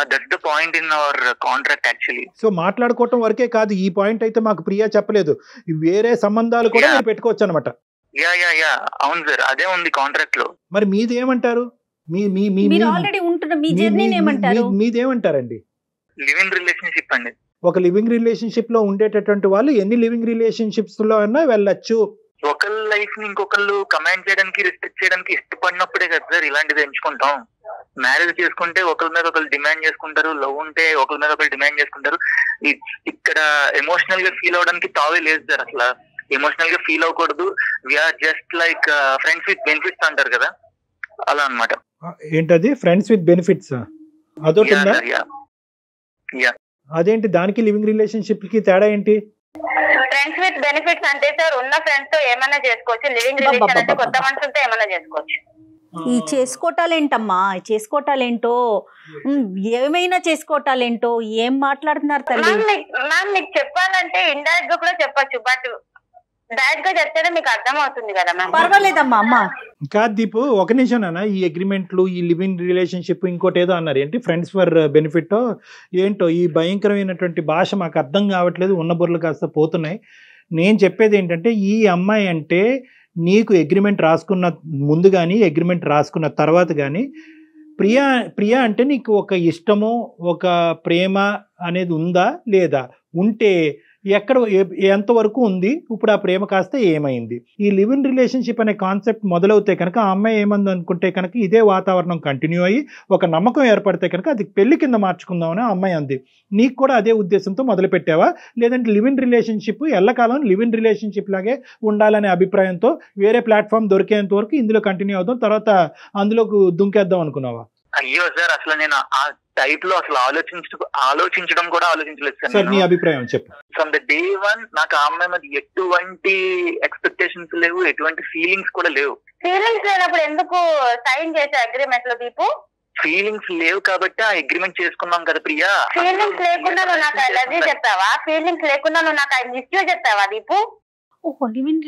[SPEAKER 3] That's the point in our contract actually.
[SPEAKER 4] So మాట్లాడుకోవటం వరకే కాదు, ఈ పాయింట్ అయితే మాకు ప్రియా చెప్పలేదు, వేరే సంబంధాలు కూడా మీరు పెట్టుకోవచ్చు అనమాట.
[SPEAKER 3] యా అవును సార్, అదే ఉంది కాంట్రాక్ట్ లో.
[SPEAKER 4] మరి మీదేమంటారు? మీదేమంటారండి?
[SPEAKER 3] లివింగ్ రిలేషన్షిప్ అండి.
[SPEAKER 4] ఒక లివింగ్ రిలేషన్షిప్ లో ఉండేటటువంటి వాళ్ళు ఎన్ని లివింగ్ రిలేషన్షిప్స్ లో అయినా వెళ్ళొచ్చు.
[SPEAKER 3] ఒకళ్ళ లైఫ్ ని ఇంకొకళ్ళు కమాండ్ చేయడానికి, రెస్పెక్ట్ చేయడానికి ఇష్టపడినప్పుడే కదా సార్ ఇలాంటిది ఎంచుకుంటాం. మ్యారేజ్ చేసుకుంటే ఒకరి మీద ఒకరు డిమాండ్ చేసుకుంటారు, లవ్ ఉంటే ఒకరి మీద ఒకరు డిమాండ్ చేసుకుంటారు. ఇక్కడ ఎమోషనల్ గా ఫీల్ అవడానికి తావే లేదు సార్. అసలు ఎమోషనల్ గా ఫీల్ అవ్వకూడదు. We are just like friends with benefits అంటారు కదా, అలా అన్నమాట.
[SPEAKER 4] ఏంటది ఫ్రెండ్స్ విత్ బెనిఫిట్స్? అదొకటి. అదేంటి దానికి లివింగ్ రిలేషన్షిప్ కి తేడా ఏంటి?
[SPEAKER 2] ఫ్రెండ్స్ విత్ బెనిఫిట్స్ అంటే సార్ ఉన్న ఫ్రెండ్స్ తో ఏమైనా చేసుకోవచ్చు, లివింగ్ రిలేషన్ అంటే కొత్త మనుషులతో ఏమైనా చేసుకోవచ్చు.
[SPEAKER 5] ఈ చేసుకోవటాలేంటమ్మా, చేసుకోవటాలేంటో, ఏమైనా చేసుకోవటాలేంటో, ఏం మాట్లాడుతున్నారు తల్లి?
[SPEAKER 2] మ్యామ్ మీకు చెప్పాలంటే ఇండైరెక్ట్ గా కూడా చెప్పొచ్చు, బట్ డైరెక్ట్ గా చెప్తేనే మీకు అర్థం అవుతుంది కదా మ్యామ్.
[SPEAKER 5] పర్వాలేదమ్మా. అమ్మా
[SPEAKER 4] కాదు దీపు, ఒక నిమిషం నాన్న. ఈ అగ్రిమెంట్లు, ఈ లివింగ్ రిలేషన్షిప్, ఇంకోటి ఏదో అన్నారు ఏంటి, ఫ్రెండ్స్ ఫర్ బెనిఫిట్ ఏంటో, ఈ భయంకరమైనటువంటి భాష మాకు అర్థం కావట్లేదు, ఉన్న బుర్రలు కాస్త పోతున్నాయి. నేను చెప్పేది ఏంటంటే, ఈ అమ్మాయి అంటే నీకు అగ్రిమెంట్ రాసుకున్న ముందు కానీ అగ్రిమెంట్ రాసుకున్న తర్వాత కానీ ప్రియా అంటే నీకు ఒక ఇష్టము, ఒక ప్రేమ అనేది ఉందా లేదా? ఉంటే ఎక్కడ, ఎంతవరకు ఉంది? ఇప్పుడు ఆ ప్రేమ కాస్త ఏమైంది? ఈ లివ్ ఇన్ రిలేషన్షిప్ అనే కాన్సెప్ట్ మొదలవుతే కనుక ఆ అమ్మాయి ఏమంది అనుకుంటే కనుక ఇదే వాతావరణం కంటిన్యూ అయ్యి ఒక నమ్మకం ఏర్పడితే కనుక అది పెళ్లి కింద మార్చుకుందామని ఆ అమ్మాయి అంది. నీకు కూడా అదే ఉద్దేశంతో మొదలు పెట్టావా, లేదంటే లివ్ ఇన్ రిలేషన్షిప్ ఎల్లకాలం లివ్ ఇన్ రిలేషన్షిప్ లాగే ఉండాలనే అభిప్రాయంతో వేరే ప్లాట్ఫామ్ దొరికేంత వరకు ఇందులో కంటిన్యూ అవుతాం, తర్వాత అందులోకి దుంకేద్దాం అనుకున్నావా?
[SPEAKER 3] అయ్యో సార్, అసలు నేను ఆ టైప్ లో అసలు ఆలోచించడం కూడా ఆలోచించలేదు సార్.
[SPEAKER 4] నీ అభిప్రాయం చెప్పు.
[SPEAKER 3] ఫ్రమ్ ద డే వన్ నాకు ఆ అమ్మాయి మీద ఎటువంటి ఎక్స్పెక్టేషన్స్ లేవు, ఎటువంటి ఫీలింగ్స్ కూడా లేవు.
[SPEAKER 2] ఫీలింగ్స్ లేనప్పుడు ఎందుకు సైన్ చేసే అగ్రిమెంట్ లో దీపు?
[SPEAKER 3] ఫీలింగ్స్ లేవు కాబట్టి ఆ అగ్రిమెంట్ చేసుకున్నాం కదా ప్రియా.
[SPEAKER 2] ఫీలింగ్స్ లేకుండా నువ్వు నాకు ఐ లవ్ యూ చెప్తావా? ఫీలింగ్స్ లేకుండా నువ్్ నాకు ఐ మిస్ యూ చెప్తావా దీపు?
[SPEAKER 5] లివింగ్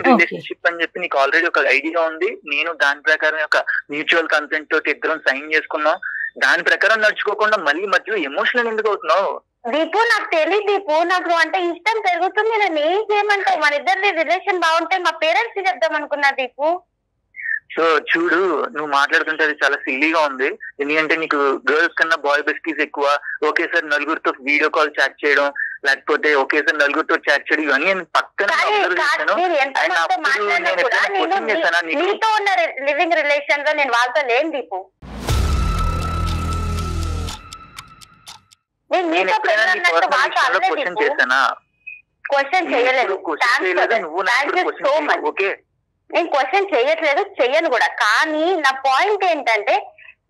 [SPEAKER 5] రిలేషన్షిప్
[SPEAKER 3] అని చెప్పి నీకు ఆల్రెడీ ఒక ఐడియా ఉంది. నేను దాని ప్రకారం ఒక మ్యూచువల్ కన్సెంట్ తోటి ఇద్దరం సైన్ చేసుకున్నాం. దాని ప్రకారం నడుచుకోకుండా మళ్ళీ మధ్యలో ఎమోషనల్ ఎందుకు అవుతున్నావు?
[SPEAKER 2] దీపు నాకు తెలియదు దీపు, నాకు అంటే ఇష్టం పెరుగుతుంది. నేను ఏం చేయమంటావు? మన ఇద్దరి రిలేషన్ బాగుంటే మా పేరెంట్స్ కి చెప్దాం అనుకున్నా దీపు.
[SPEAKER 3] సో చూడు, నువ్వు మాట్లాడుతుంటే అది చాలా సిల్లీగా ఉంది. ఎందుకంటే నీకు గర్ల్స్ కన్నా బాయ్ బెస్టీస్ ఎక్కువ. ఒకేసారి నలుగురితో వీడియో కాల్ చాట్ చేయడం, లేకపోతే ఒకేసారి నలుగురితో చాట్ చేయడం, ఇవన్నీ పక్కన
[SPEAKER 2] నీతో ఉన్న లివింగ్ రిలేషన్ లో నేను వాళ్ళతో లేను దీపు. క్వశ్చన్ చేయలేదు, నేను క్వశ్చన్ చేయట్లేదు, చెయ్యను కూడా. కానీ నా పాయింట్ ఏంటంటే,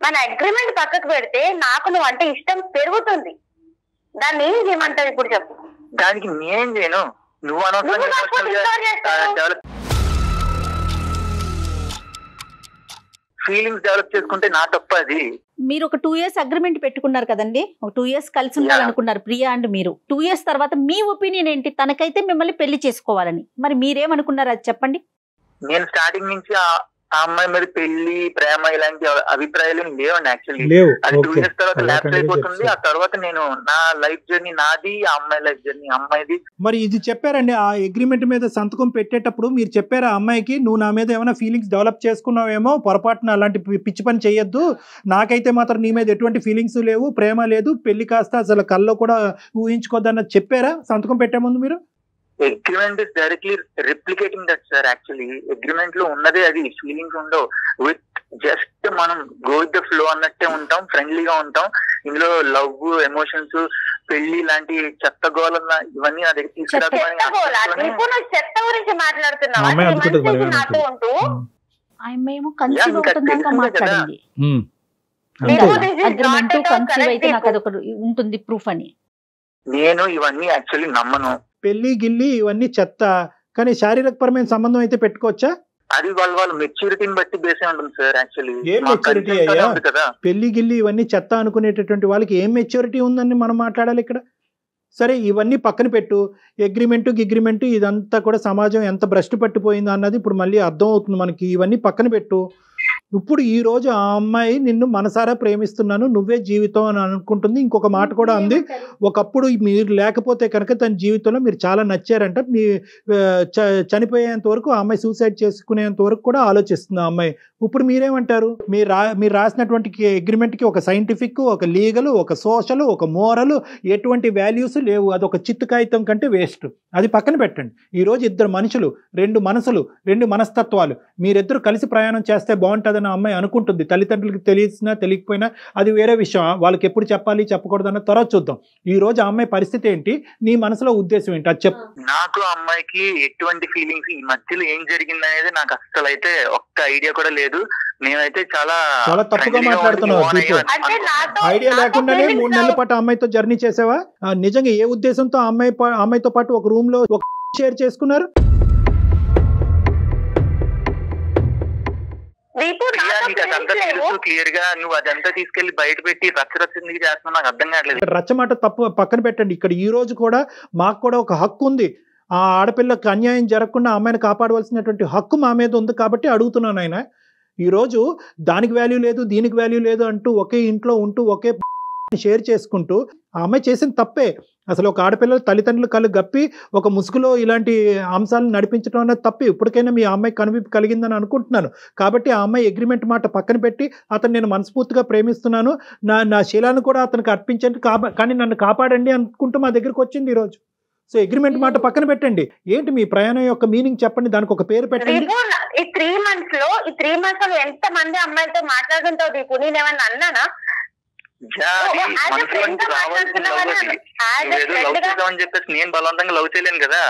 [SPEAKER 2] మన అగ్రిమెంట్ పక్కకు పెడితే నాకు నువ్వు అంటే ఇష్టం పెరుగుతుంది. దాన్ని ఏం చేయమంటావు ఇప్పుడు చెప్పు?
[SPEAKER 3] దానికి నేనేం చేయను, నువ్వు ఫీలింగ్స్ డెవలప్ చేసుకుంటే నా తప్ప అది.
[SPEAKER 5] మీరు ఒక 2 years అగ్రిమెంట్ పెట్టుకున్నారు కదండి, ఒక 2 years కలిసి ఉండాలనుకున్నారు ప్రియా అండ్ మీరు. 2 years తర్వాత మీ ఒపీనియన్ ఏంటి? తనకైతే మిమ్మల్ని పెళ్లి చేసుకోవాలని, మరి మీరేమనుకున్నారు అది చెప్పండి.
[SPEAKER 3] నేను స్టార్టింగ్ నుంచి ఆ అమ్మాయి మీద పెళ్లి ప్రేమ ఇలాంటి అభిప్రాయాలు లేవండి యాక్చువల్లీ.
[SPEAKER 4] లేవు.
[SPEAKER 3] అది 2 years తర్వాత
[SPEAKER 4] అలా
[SPEAKER 3] ల్యాప్స్
[SPEAKER 4] కంటిన్యూ
[SPEAKER 3] అయిపోతుంది. ఆ తర్వాత నేను నా లైఫ్ జర్నీ నాది, ఆ అమ్మాయి లైఫ్ జర్నీ అమ్మాయిది.
[SPEAKER 4] మరి ఇది చెప్పారండి, ఆ అగ్రిమెంట్ మీద సంతకం పెట్టేటప్పుడు మీరు చెప్పారా అమ్మాయికి, నువ్వు నా మీద ఏమైనా ఫీలింగ్స్ డెవలప్ చేసుకున్నావేమో, పొరపాటున అలాంటి పిచ్చి పని చేయొద్దు, నాకైతే మాత్రం నీ మీద ఎటువంటి ఫీలింగ్స్ లేవు, ప్రేమ లేదు, పెళ్లి కాస్త అసలు కల్లో కూడా ఊహించుకోద్దన్న చెప్పారా సంతకం పెట్టే ముందు మీరు?
[SPEAKER 3] Agreement is directly replicating that sir. Actually agreement లో ఉన్నదే అది. ఫీలింగ్స్ ఉండవు. విత్ జస్ట్ మనం గో విత్ ద ఫ్లో అన్నట్టే ఉంటాం, ఫ్రెండ్లీగా ఉంటాం. ఇందులో లవ్, ఎమోషన్స్, పెళ్లి లాంటి చెత్త గోళ ఇవన్నీ నా దగ్గర తీసుకురావడం.
[SPEAKER 2] చెత్త గురించి మాట్లాడుతున్నావా?
[SPEAKER 5] ఆమెమో కన్సీవ్ అవుతుందాక మాట్లాడింది. అగ్రిమెంట్ కన్సీవ్ అయితే నాకు అదొకటి ఉంటుంది ప్రూఫ్ అని.
[SPEAKER 3] నేను ఇవన్నీ యాక్చువల్లీ నమ్మను.
[SPEAKER 4] పెళ్లి గిల్లి ఇవన్నీ చెత్త, కానీ శారీరకపరమైన సంబంధం అయితే పెట్టుకోవచ్చా?
[SPEAKER 3] అది వాళ్ళ మెచ్యూరిటీని బట్టి బేసే ఉంటుంది సార్. యాక్చువల్లీ
[SPEAKER 4] ఏం మెచ్యూరిటీ అయ్యా? పెళ్లి గిల్లి ఇవన్నీ చెత్త అనుకునేటటువంటి వాళ్ళకి ఏం మెచ్యూరిటీ ఉందని మనం మాట్లాడాలి ఇక్కడ. సరే ఇవన్నీ పక్కన పెట్టు, అగ్రిమెంటు ఇదంతా కూడా సమాజం ఎంత భ్రష్టు పట్టిపోయిందో అన్నది ఇప్పుడు మళ్ళీ అర్థం అవుతుంది మనకి. ఇవన్నీ పక్కన పెట్టు. ఇప్పుడు ఈ రోజు ఆ అమ్మాయి నిన్ను మనసారా ప్రేమిస్తున్నాను, నువ్వే జీవితం అని అనుకుంటుంది. ఇంకొక మాట కూడా అంది, ఒకప్పుడు మీరు లేకపోతే కనుక తన జీవితంలో మీరు చాలా నచ్చారంట, మీ చనిపోయేంత వరకు ఆ అమ్మాయి సూసైడ్ చేసుకునేంత వరకు కూడా ఆలోచిస్తుంది ఆ అమ్మాయి. ఇప్పుడు మీరేమంటారు? మీరు రాసినటువంటి అగ్రిమెంట్కి ఒక సైంటిఫిక్, ఒక లీగల్, ఒక సోషల్, ఒక మోరల్, ఎటువంటి వాల్యూస్ లేవు. అది ఒక చిత్తు కాగితం కంటే వేస్ట్. అది పక్కన పెట్టండి. ఈరోజు ఇద్దరు మనుషులు, 2 మనసులు, 2 మనస్తత్వాలు, మీరిద్దరు కలిసి ప్రయాణం చేస్తే బాగుంటుందని ఆ అమ్మాయి అనుకుంటుంది. తల్లిదండ్రులకు తెలిసినా తెలియకపోయినా అది వేరే విషయం. వాళ్ళకి ఎప్పుడు చెప్పాలి చెప్పకూడదన్న తర్వాత చూద్దాం. ఈ రోజు ఆ అమ్మాయి పరిస్థితి ఏంటి, నీ మనసులో ఉద్దేశం ఏంటి అది చెప్పు.
[SPEAKER 3] నాకు అమ్మాయికి ఎటువంటి ఫీలింగ్స్, ఈ మధ్యలో ఏం జరిగింది అనేది నాకు అసలు అయితే ఒక్క ఐడియా కూడా లేదు. నేనైతే చాలా
[SPEAKER 4] తప్పుగా మాట్లాడుతున్నావు. ఐడియా లేకుండానే 3 నెలల పాటు అమ్మాయితో జర్నీ చేసావా? నిజంగా ఏ ఉద్దేశంతో అమ్మాయితో పాటు ఒక రూమ్ లో ఒక షేర్ చేసుకున్నారు?
[SPEAKER 3] క్లియర్ గా నువ్వు అదంతా తీసుకెళ్లి బయట పెట్టి రచ్చరచ్చ చేస్తున్నావు, నాకు అర్థం కావట్లేదు.
[SPEAKER 4] రచ్చమాట తప్పు పక్కన పెట్టండి. ఇక్కడ ఈ రోజు కూడా మాకు కూడా ఒక హక్కు ఉంది. ఆ ఆడపిల్లకి అన్యాయం జరగకుండా అమ్మాయిని కాపాడవలసినటువంటి హక్కు మా మీద ఉంది కాబట్టి అడుగుతున్నాను. ఆయన ఈరోజు దానికి వాల్యూ లేదు, దీనికి వాల్యూ లేదు అంటూ ఒకే ఇంట్లో ఉంటూ ఒకే షేర్ చేసుకుంటూ ఆ అమ్మాయి చేసిన తప్పే. అసలు ఒక ఆడపిల్లలు తల్లిదండ్రులు కళ్ళు గప్పి ఒక ముసుగులో ఇలాంటి అంశాలను నడిపించడం అనేది తప్పి. ఇప్పటికైనా మీ అమ్మాయి కనువిప్పు కలిగిందని అనుకుంటున్నాను. కాబట్టి ఆ అమ్మాయి అగ్రిమెంట్ మాట పక్కన పెట్టి, అతను నేను మనస్ఫూర్తిగా ప్రేమిస్తున్నాను, నా శీలాన్ని కూడా అతనికి అర్పించండి, కానీ నన్ను కాపాడండి అనుకుంటూ మా దగ్గరికి వచ్చింది ఈరోజు. సో అగ్రిమెంట్ మాట పక్కన పెట్టండి. ఏంటి మీ ప్రయాణం యొక్క మీనింగ్ చెప్పండి, దానికి ఒక పేరు పెట్టండి.
[SPEAKER 2] ఈ 3 months లో ఎంత మంది అమ్మాయిలతో మాట్లాడుతుంటావు దీపు? నేనేమన్నా అన్నానా?
[SPEAKER 3] చెప్పేసి నేను బలవంతంగా లవ్ చేయలేను కదా.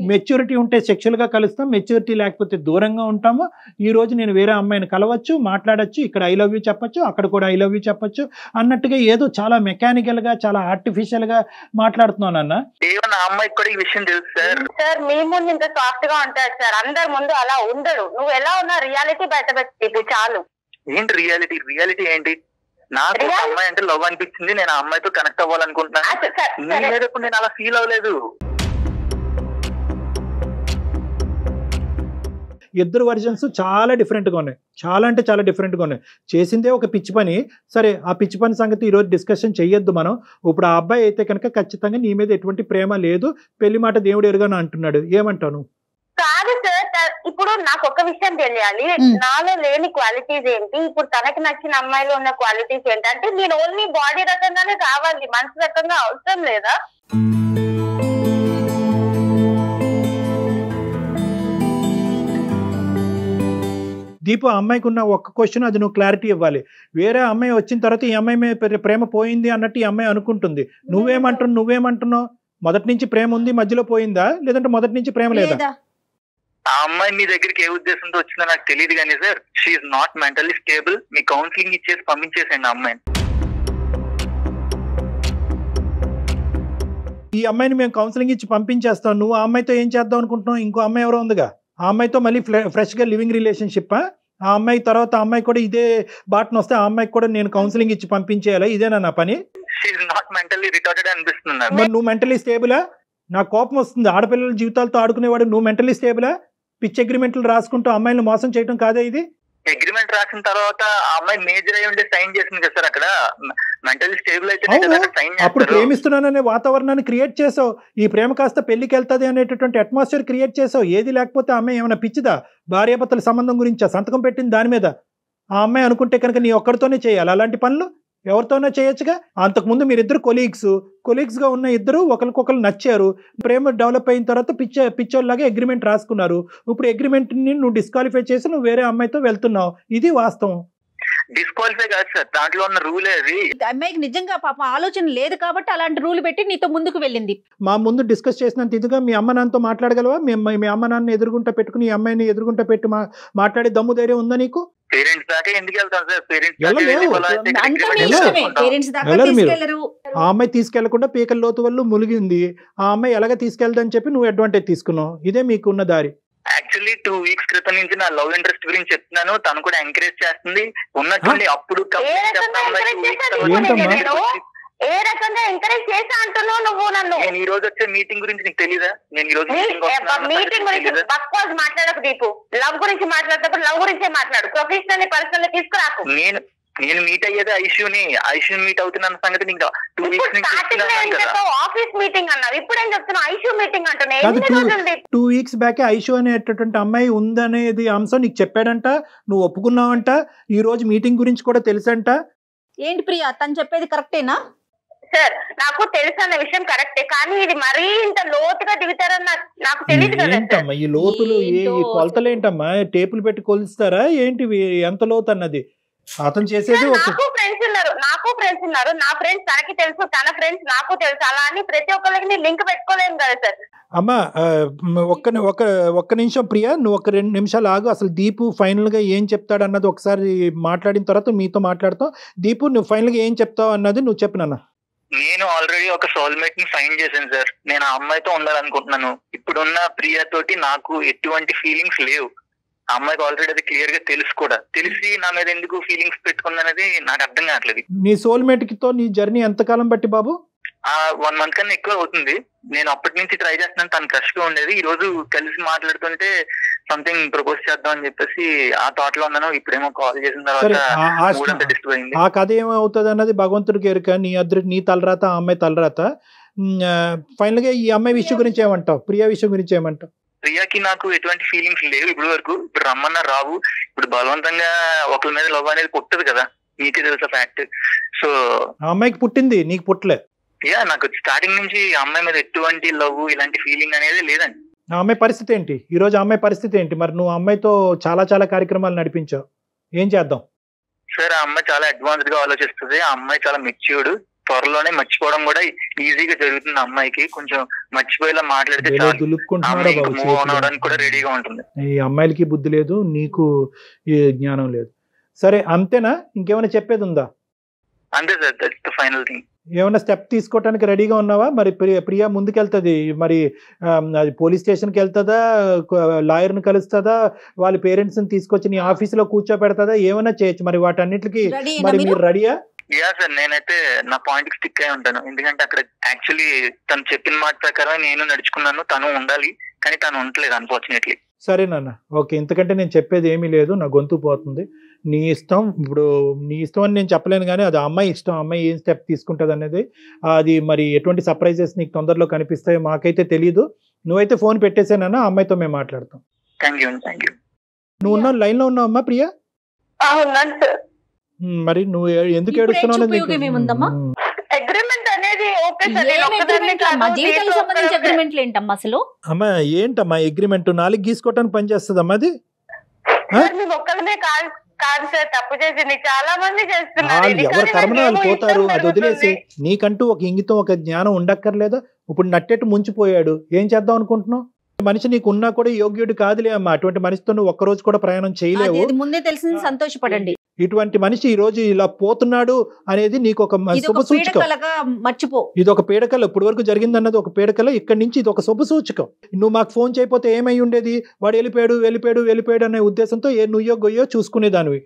[SPEAKER 4] మెచ్యూరిటీ ఉంటే సెక్షువల్గా కలుస్తాం, మెచ్యూరిటీ లేకపోతే దూరంగా ఉంటాము. ఈ రోజు నేను వేరే అమ్మాయిని కలవచ్చు, మాట్లాడచ్చు, ఇక్కడ ఐ లవ్ యూ చెప్పచ్చు, అక్కడ కూడా ఐ లవ్ యూ చెప్పచ్చు అన్నట్టుగా ఏదో చాలా మెకానికల్ గా, చాలా ఆర్టిఫిషియల్ గా మాట్లాడుతున్నాను అన్న.
[SPEAKER 3] అమ్మాయికి కూడా ఈ విషయం తెలుసు సార్.
[SPEAKER 2] సార్ మీ ముందు ఇంత సాఫ్ట్ గా ఉంటాడు సార్, అందరి ముందు అలా ఉండడు. నువ్వు ఎలా ఉన్నా రియాలిటీ బయట పెట్టి చాలు.
[SPEAKER 3] ఏంటి రియాలిటీ? రియాలిటీ ఏంటి? నాకు అమ్మాయి అంటే లవ్ అనిపించింది, నేను ఆ అమ్మాయితో కనెక్ట్ అవ్వాలనుకుంటున్నాను. నేను అలా ఫీల్ అవ్వలేదు.
[SPEAKER 4] ఇద్దరు వర్జన్స్ చాలా డిఫరెంట్గా ఉన్నాయి, చాలా అంటే చాలా డిఫరెంట్గా ఉన్నాయి. చేసిందే ఒక పిచ్చి పని. సరే ఆ పిచ్చి పని సంగతి ఈరోజు డిస్కషన్ చెయ్యొద్దు మనం. ఇప్పుడు ఆ అబ్బాయి అయితే కనుక ఖచ్చితంగా నీ మీద ఎటువంటి ప్రేమ లేదు, పెళ్లి మాట దేవుడు ఎరుగాను అంటున్నాడు. ఏమంటావు?
[SPEAKER 2] కాదు సార్, ఇప్పుడు నాకు ఒక విషయం తెలియాలి, నాలో లేని క్వాలిటీస్ ఏంటి, ఇప్పుడు తనకి నచ్చిన అమ్మాయిలో ఉన్న క్వాలిటీస్ ఏంటంటే నేను ఓన్లీ బాడీ రకంగానే కావాలి, మనసు రకంగా అవసరం లేదా?
[SPEAKER 4] దీపు అమ్మాయికి ఉన్న ఒక్క క్వశ్చన్, అది నువ్వు క్లారిటీ ఇవ్వాలి. వేరే అమ్మాయి వచ్చిన తర్వాత ఈ అమ్మాయి మీద ప్రేమ పోయింది అన్నట్టు ఈ అమ్మాయి అనుకుంటుంది. నువ్వేమంటున్నావు? మొదటి నుంచి ప్రేమ ఉంది, మధ్యలో పోయిందా, లేదంటే మొదటి నుంచి ప్రేమ లేదా?
[SPEAKER 3] ఆ అమ్మాయి మీ దగ్గరికి ఏ ఉద్దేశంతో వచ్చిందో నాకు తెలియదు కానీ sir, she's not mentally stable. మీ కౌన్సిలింగ్ ఇచ్చేసి పంపించేసాను ఆ అమ్మాయిని.
[SPEAKER 4] ఈ అమ్మాయిని మేము కౌన్సిలింగ్ ఇచ్చి పంపించేస్తాం, నువ్వు ఆ అమ్మాయితో ఏం చేద్దాం అనుకుంటున్నావు? ఇంకో అమ్మాయి ఎవరో ఉందిగా, ఆ అమ్మాయితో మళ్ళీ ఫ్రెష్గా లివింగ్ రిలేషన్షిప్. ఆ అమ్మాయి తర్వాత ఆ అమ్మాయి కూడా ఇదే బాటను వస్తే ఆ అమ్మాయికి కూడా నేను కౌన్సిలింగ్ ఇచ్చి పంపించేయాలా? ఇదేనా నా పని?
[SPEAKER 3] నువ్వు మెంటల్లీ స్టేబులా?
[SPEAKER 4] నాకు కోపం వస్తుంది. ఆడపిల్లల జీవితాలతో ఆడుకునేవాడు నువ్వు మెంటలీ స్టేబులా? పిచ్ అగ్రిమెంట్లు రాసుకుంటూ అమ్మాయిలను మోసం చేయడం కాదా ఇది?
[SPEAKER 3] అగ్రిమెంట్ రాసిన తర్వాత ఆ అమ్మాయి మేజర్ అయి ఉండే సైన్ చేసింది కదా సార్. అక్కడ మెంటల్ స్టేబుల్ అయితే
[SPEAKER 4] అప్పుడు ప్రేమిస్తున్నాననే వాతావరణాన్ని క్రియేట్ చేసావు. ఈ ప్రేమ కాస్త పెళ్లికి వెళ్తుంది అనేటటువంటి అట్మాస్ఫియర్ క్రియేట్ చేసావు. ఏది లేకపోతే ఆ అమ్మాయి ఏమైనా పిచ్చిదా? భార్యాభర్తల సంబంధం గురించి సంతకం పెట్టింది దాని మీద. ఆ అమ్మాయి అనుకుంటే కనుక నీ ఒక్కడితోనే చేయాలి అలాంటి పనులు? ఎవరితోనో చేయొచ్చుగా. అంతకుముందు మీరిద్దరు కొలీగ్స్ గా ఉన్న ఇద్దరు ఒకరికొకరు నచ్చారు. ప్రేమ డెవలప్ అయిన తర్వాత పిచ్చోళ్ళలాగా అగ్రిమెంట్ రాసుకున్నారు. ఇప్పుడు అగ్రిమెంట్ ని నువ్వు డిస్క్వాలిఫై చేసి నువ్వు వేరే అమ్మాయితో వెళ్తున్నావు. ఇది వాస్తవం.
[SPEAKER 3] డిస్క్వాలిఫై కాదు సార్, దాంట్లో ఉన్న రూల్ అది.
[SPEAKER 5] అమ్మాయికి నిజంగా పాపం ఆలోచన లేదు కాబట్టి అలాంటి రూల్ పెట్టి నీతో ముందుకు వెళ్ళింది.
[SPEAKER 4] మా ముందు డిస్కస్ చేసినంత ఇదిగా మీ అమ్మ నాన్నతో మాట్లాడగలవా? మీ అమ్మ నాన్న ఎదురుగుంటా పెట్టుకుని ఈ అమ్మాయిని ఎదురుగుంటా పెట్టి మాట్లాడే దమ్ము ధైర్యం ఉందా నీకు?
[SPEAKER 3] పేరెంట్స్ దాకా ఎందుకు వెళ్తాం సార్?
[SPEAKER 4] ఆ అమ్మాయి తీసుకెళ్లకుండా పీకల లోతు వల్ల ములిగింది. ఆ అమ్మాయి ఎలాగ తీసుకెళ్దని చెప్పి నువ్వు అడ్వాంటేజ్ తీసుకున్నావు. ఇదే మీకున్న దారి.
[SPEAKER 3] యాక్చువల్లీ 2 weeks క్రితం నుంచి నా లవ్ ఇంట్రెస్ట్ గురించి చెప్తున్నాను. తను కూడా ఎంకరేజ్ చేస్తుంది ఉన్నట్టుండి. అప్పుడు
[SPEAKER 2] ఏ రకంగా ఎంకరేజ్ చేసా అంటున్నావు నువ్వు నన్ను?
[SPEAKER 3] నేను ఈ రోజు వచ్చే మీటింగ్ గురించి నీకు తెలీదా? నేను ఈ రోజు
[SPEAKER 2] మీటింగ్ గురించి బక్వాస్ మాట్లాడకు దీపు. లవ్ గురించి మాట్లాడేటప్పుడు లవ్ గురించే మాట్లాడు. ప్రొఫెషనల్ పర్సనల్ తీసుకురాకు.
[SPEAKER 3] నేను మీట్ అయ్యేది ఐషు మీట్ అవుతున్న సంగతి నీకు 2 weeks నుంచి
[SPEAKER 2] ఆఫీస్ మీటింగ్ అన్నావు. ఇప్పుడు ఏం చెప్తున్నావు? ఐషు మీటింగ్ అంటున్నా.
[SPEAKER 4] 2 weeks బ్యాక్ ఐషు అనేటటువంటి అమ్మాయి ఉందనేది అంశం నీకు చెప్పాడంట, నువ్వు ఒప్పుకున్నావంట. ఈ రోజు మీటింగ్ గురించి కూడా తెలుసంట.
[SPEAKER 5] ఏంటి ప్రియా తను చెప్పేది కరెక్టేనా?
[SPEAKER 2] సార్ నాకు తెలుసు అన్న విషయం కరెక్టే, కానీ ఇది మరీ ఇంత లోతుగా దిగుతారని నాకు తెలియదు కదా.
[SPEAKER 4] ఏంటమ్మా ఈ లోతులు? ఈ కొలతలు ఏంటమ్మా? టేపులు పెట్టి కొలుస్తారా ఏంటి? ఎంత లోతు అన్నది అతను చేసేది.
[SPEAKER 2] నాకు ఫ్రెండ్స్ ఉన్నారు. నా ఫ్రెండ్స్ తనకి తెలుసు, తన ఫ్రెండ్స్ నాకు తెలుసు. అలా అని ప్రతి ఒక్కరికి లింక్ పెట్టుకోలేము కదా సార్.
[SPEAKER 4] అమ్మా ఒక్క నిమిషం ప్రియా, నువ్వు ఒక 2 నిమిషాలు ఆగు. అసలు దీపు ఫైనల్ గా ఏం చెప్తాడు అన్నది ఒకసారి మాట్లాడిన తర్వాత మీతో మాట్లాడతాం. దీపు నువ్వు ఫైనల్ గా ఏం చెప్తావు అన్నది నువ్వు చెప్పు నాన్న.
[SPEAKER 3] నేను ఆల్రెడీ ఒక సోల్మేట్ ని ఫైండ్ చేశాను సార్. నేను ఆ అమ్మాయితో ఉండాలనుకుంటున్నాను. ఇప్పుడున్న ప్రియా తోటి నాకు ఎటువంటి ఫీలింగ్స్ లేవు. ఆ అమ్మాయికి ఆల్రెడీ అది క్లియర్ గా తెలుసు కూడా. తెలిసి నా మీద ఎందుకు ఫీలింగ్స్ పెట్టుకుందనేది నాకు అర్థం కావట్లేదు.
[SPEAKER 4] నీ సోల్మేట్ తో నీ జర్నీ ఎంతకాలం బట్టి బాబు?
[SPEAKER 3] 1 month కన్నా ఎక్కువ అవుతుంది. నేను అప్పటి నుంచి ట్రై చేస్తున్నాను. తను క్రష్ గా ఉండేది. ఈ రోజు కలిసి మాట్లాడుతుంటే సంథింగ్ ప్రపోజ్ చేద్దాం అని చెప్పేసి ఆ థాట్ లో ఉన్నాను. ఇప్పుడేమో కాల్ చేసిన తర్వాత డిస్టర్బ్ అయింది.
[SPEAKER 4] ఆ కథ ఏమవుతుంది అన్నది భగవంతుడికి ఎరుక. నీ తలరాత, ఆ అమ్మాయి తలరాత. ఫైనల్ గా ఈ అమ్మాయి విషయం గురించి ఏమంటావు? ప్రియా విషయం గురించి ఏమంటావు?
[SPEAKER 3] ప్రియాకి నాకు ఎటువంటి ఫీలింగ్స్ లేవు ఇప్పుడు వరకు. ఇప్పుడు రమ్మన్నా రావు. ఇప్పుడు బలవంతంగా ఒకరి మీద లవ్ అనేది పుట్టదు కదా, నీకే తెలుసా ఫ్యాక్ట్. సో
[SPEAKER 4] ఆ అమ్మాయికి పుట్టింది, నీకు పుట్టలే.
[SPEAKER 3] నాకు స్టార్టింగ్ నుంచి ఆ అమ్మాయి మీద ఎటువంటి లవ్ ఇలాంటి ఫీలింగ్ అనేది లేదండి.
[SPEAKER 4] ఆ అమ్మాయి పరిస్థితి ఏంటి ఈ రోజు? ఆ అమ్మాయి పరిస్థితి ఏంటి? మరి నువ్వు అమ్మాయితో చాలా కార్యక్రమాలు నడిపించావు, ఏం చేద్దాం?
[SPEAKER 3] సార్ ఆ అమ్మాయి చాలా అడ్వాన్స్డ్ గా ఆలోచిస్తుంది. ఆ అమ్మాయి చాలా మెచ్యూర్డ్. త్వరలోనే మర్చిపోవడం కూడా ఈజీగా జరుగుతుంది. అమ్మాయికి కొంచెం మర్చిపోయేలా మాట్లాడితే మూవ్ ఆన్ అవడానికి కూడా రెడీగా ఉంటుంది.
[SPEAKER 4] ఈ అమ్మాయిలకి బుద్ధి లేదు, నీకు జ్ఞానం లేదు. సరే అంతేనా? ఇంకేమైనా చెప్పేది ఉందా?
[SPEAKER 3] అంతే sir, that's the final thing.
[SPEAKER 4] ఏమైనా స్టెప్ తీసుకోవడానికి రెడీగా ఉన్నావా? మరి ప్రియా ముందుకెళ్తుంది, మరి అది పోలీస్ స్టేషన్కి వెళ్తుందా, లాయర్ని కలుస్తుందా, వాళ్ళ పేరెంట్స్ ని తీసుకొచ్చి నీ ఆఫీసులో కూర్చోబెడతా, ఏమైనా చేయొచ్చు. మరి వాటన్నిటికి మరి మీరు రెడీయా?
[SPEAKER 3] యా సార్, నేనైతే నా పాయింట్ కి స్టిక్ అయి ఉంటాను. ఎందుకంటే అక్కడ యాక్చువల్లీ తను చెప్పిన మాట ప్రకారం నేను నడుచుకున్నాను. తను ఉండాలి, కానీ తను ఉండలేదు అన్ఫార్చునేట్లీ.
[SPEAKER 4] సరే నాన్న, ఓకే. ఇంతకంటే నేను చెప్పేది ఏమీ లేదు, నా గొంతు పోతుంది. నీ ఇష్టం. ఇప్పుడు నీ ఇష్టం అని నేను చెప్పలేను, కానీ అది అమ్మాయి ఇష్టం. అమ్మాయి ఏం స్టెప్ తీసుకుంటుంది అనేది, అది మరి ఎటువంటి సర్ప్రైజెస్ నీకు తొందరలో కనిపిస్తాయో మాకైతే తెలియదు. నువ్వైతే ఫోన్ పెట్టేసానన్నా, అమ్మాయితో మేము మాట్లాడతాం. నువ్వు ఉన్న లైన్ లో ఉన్నావమ్మా ప్రియా? మరి నువ్వు ఎందుకు ఏడుస్తున్నావు? అమ్మా ఏంటమ్మా అగ్రిమెంట్? 4 గీసుకోవటానికి పని చేస్తుందమ్మా అది? ఎవరు కర్మను వాళ్ళు పోతారు, అది వదిలేసి నీకంటూ ఒక ఇంగితం, ఒక జ్ఞానం ఉండక్కర్లేదా? ఇప్పుడు నట్టేట్టు ముంచిపోయాడు, ఏం చేద్దాం అనుకుంటున్నావు? మనిషి నీకు ఉన్నా కూడా యోగ్యుడు కాదులే అమ్మా. అటువంటి మనిషితో నువ్వు ఒక్కరోజు కూడా ప్రయాణం చేయలేవు.
[SPEAKER 5] ముందే తెలిసింది, సంతోషపడండి.
[SPEAKER 4] ఇటువంటి మనిషి ఈ రోజు ఇలా పోతున్నాడు అనేది నీకు ఒక శుభ సూచకం.
[SPEAKER 5] మర్చిపో,
[SPEAKER 4] ఇది ఒక పీడకల. ఇప్పుడు వరకు జరిగింది అన్నది ఒక పీడకల. ఇక్కడి నుంచి ఇది ఒక శుభ సూచకం. నువ్వు మాకు ఫోన్ చేయకపోతే ఏమై ఉండేది? వాడు వెళ్ళిపోయాడు అనే ఉద్దేశంతో నువ్వో గొయ్యో చూసుకునేదానివి.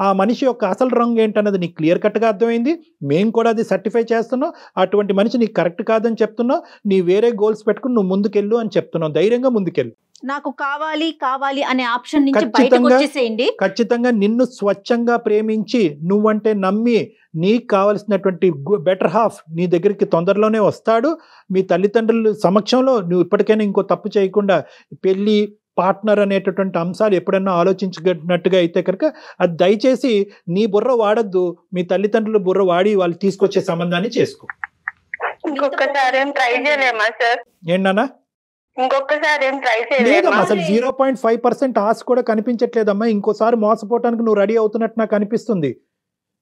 [SPEAKER 4] ఆ మనిషి యొక్క అసలు రంగు ఏంటన్నది నీకు క్లియర్ కట్గా అర్థమైంది. మేము కూడా అది సర్టిఫై చేస్తున్నాం. అటువంటి మనిషి నీకు కరెక్ట్ కాదని చెప్తున్నావు. నీ వేరే గోల్స్ పెట్టుకుని నువ్వు ముందుకెళ్ళు అని చెప్తున్నావు. ధైర్యంగా ముందుకెళ్ళు.
[SPEAKER 5] నాకు కావాలి కావాలి అనే ఆప్షన్ నుంచి బయటకు వచ్చేసేయండి.
[SPEAKER 4] ఖచ్చితంగా నిన్ను స్వచ్ఛంగా ప్రేమించి నువ్వంటే నమ్మి నీకు కావలసినటువంటి బెటర్ హాఫ్ నీ దగ్గరికి తొందరలోనే వస్తాడు. మీ తల్లిదండ్రుల సమక్షంలో నువ్వు ఇప్పటికైనా ఇంకో తప్పు చేయకుండా పెళ్లి పార్ట్నర్ అనేటటువంటి అంశాలు ఎప్పుడన్నా ఆలోచించినట్టుగా అయితే కనుక అది దయచేసి నీ బుర్ర వాడద్దు. మీ తల్లిదండ్రుల బుర్ర వాడి వాళ్ళు తీసుకొచ్చే సంబంధాన్ని చేసుకో.
[SPEAKER 2] ఇంకొకసారి ఏం ట్రై చేయలేమా సార్?
[SPEAKER 4] ఏంటన్నా?
[SPEAKER 2] ఇంకొకసారి ఏం ట్రై
[SPEAKER 4] లేదమ్మా,
[SPEAKER 2] చేయలేమా?
[SPEAKER 4] అసలు 0.5% ఆశ కూడా కనిపించట్లేదమ్మా. ఇంకోసారి మోసపోవటానికి నువ్వు రెడీ అవుతున్నట్టు నాకు అనిపిస్తుంది.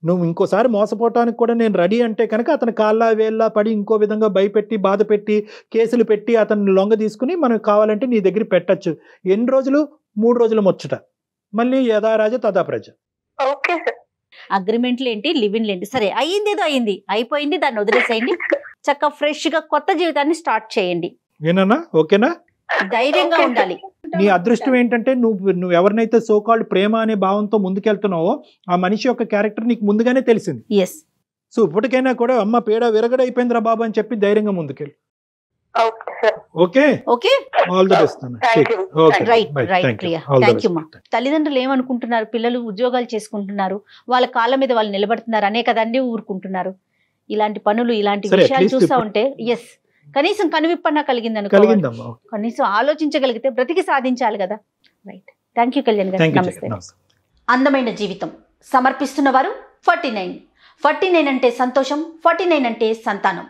[SPEAKER 4] నువ్వు ఇంకోసారి మోసపోవటానికి కూడా నేను రెడీ అంటే కనుక అతను కాళ్ళ వేళ్ళ పడి ఇంకో విధంగా భయపెట్టి బాధ పెట్టి కేసులు పెట్టి అతన్ని లొంగ తీసుకుని మనం కావాలంటే నీ దగ్గర పెట్టచ్చు. ఎన్ని రోజులు? 3 రోజులు ముచ్చట. మళ్ళీ యథా రాజ తదా ప్రజ.
[SPEAKER 2] Okay sir.
[SPEAKER 5] అగ్రిమెంట్లు ఏంటి, లివిన్లు ఏంటి, సరే అయ్యింది ఏదో అయింది, అయిపోయింది, దాన్ని వదిలేసేయండి. చక్కగా ఫ్రెష్ గా కొత్త జీవితాన్ని స్టార్ట్ చేయండి.
[SPEAKER 4] ఏనన్నా? ఓకేనా?
[SPEAKER 5] ధైర్యంగా ఉండాలి.
[SPEAKER 4] నీ అదృష్టం ఏంటంటే నువ్వు ఎవరినైతే సోకాల్డ్ ప్రేమ అనే భావంతో ముందుకెళ్తున్నావో ఆ మనిషి యొక్క క్యారెక్టర్ నీకు ముందుగానే తెలిసింది.
[SPEAKER 5] ఎస్.
[SPEAKER 4] సో ఇప్పటికైనా కూడా అమ్మ పేడ విరగడైపోయిందిరా బాబు అని చెప్పి ధైర్యంగా ముందుకెళ్ళి. Okay
[SPEAKER 5] okay,
[SPEAKER 4] all the best.
[SPEAKER 5] Right right Priya, thank you మా. తల్లిదండ్రులు ఏమనుకుంటున్నారు? పిల్లలు ఉద్యోగాలు చేసుకుంటున్నారు, వాళ్ళ కాళ్ళ మీద వాళ్ళు నిలబడుతున్నారు అనే కదండి ఊరుకుంటున్నారు. ఇలాంటి పనులు ఇలాంటి విషయాలు చూస్తా ఉంటే ఎస్ కనీసం కనువిప్పన్నా కలిగింది అనుకో, కనీసం ఆలోచించగలిగితే బ్రతికి సాధించాలి కదా. రైట్, థ్యాంక్ యూ కళ్యాణ్ గారు. నమస్తే. అందమైన జీవితం సమర్పిస్తున్న వారు 49 అంటే సంతోషం, 49 అంటే సంతానం.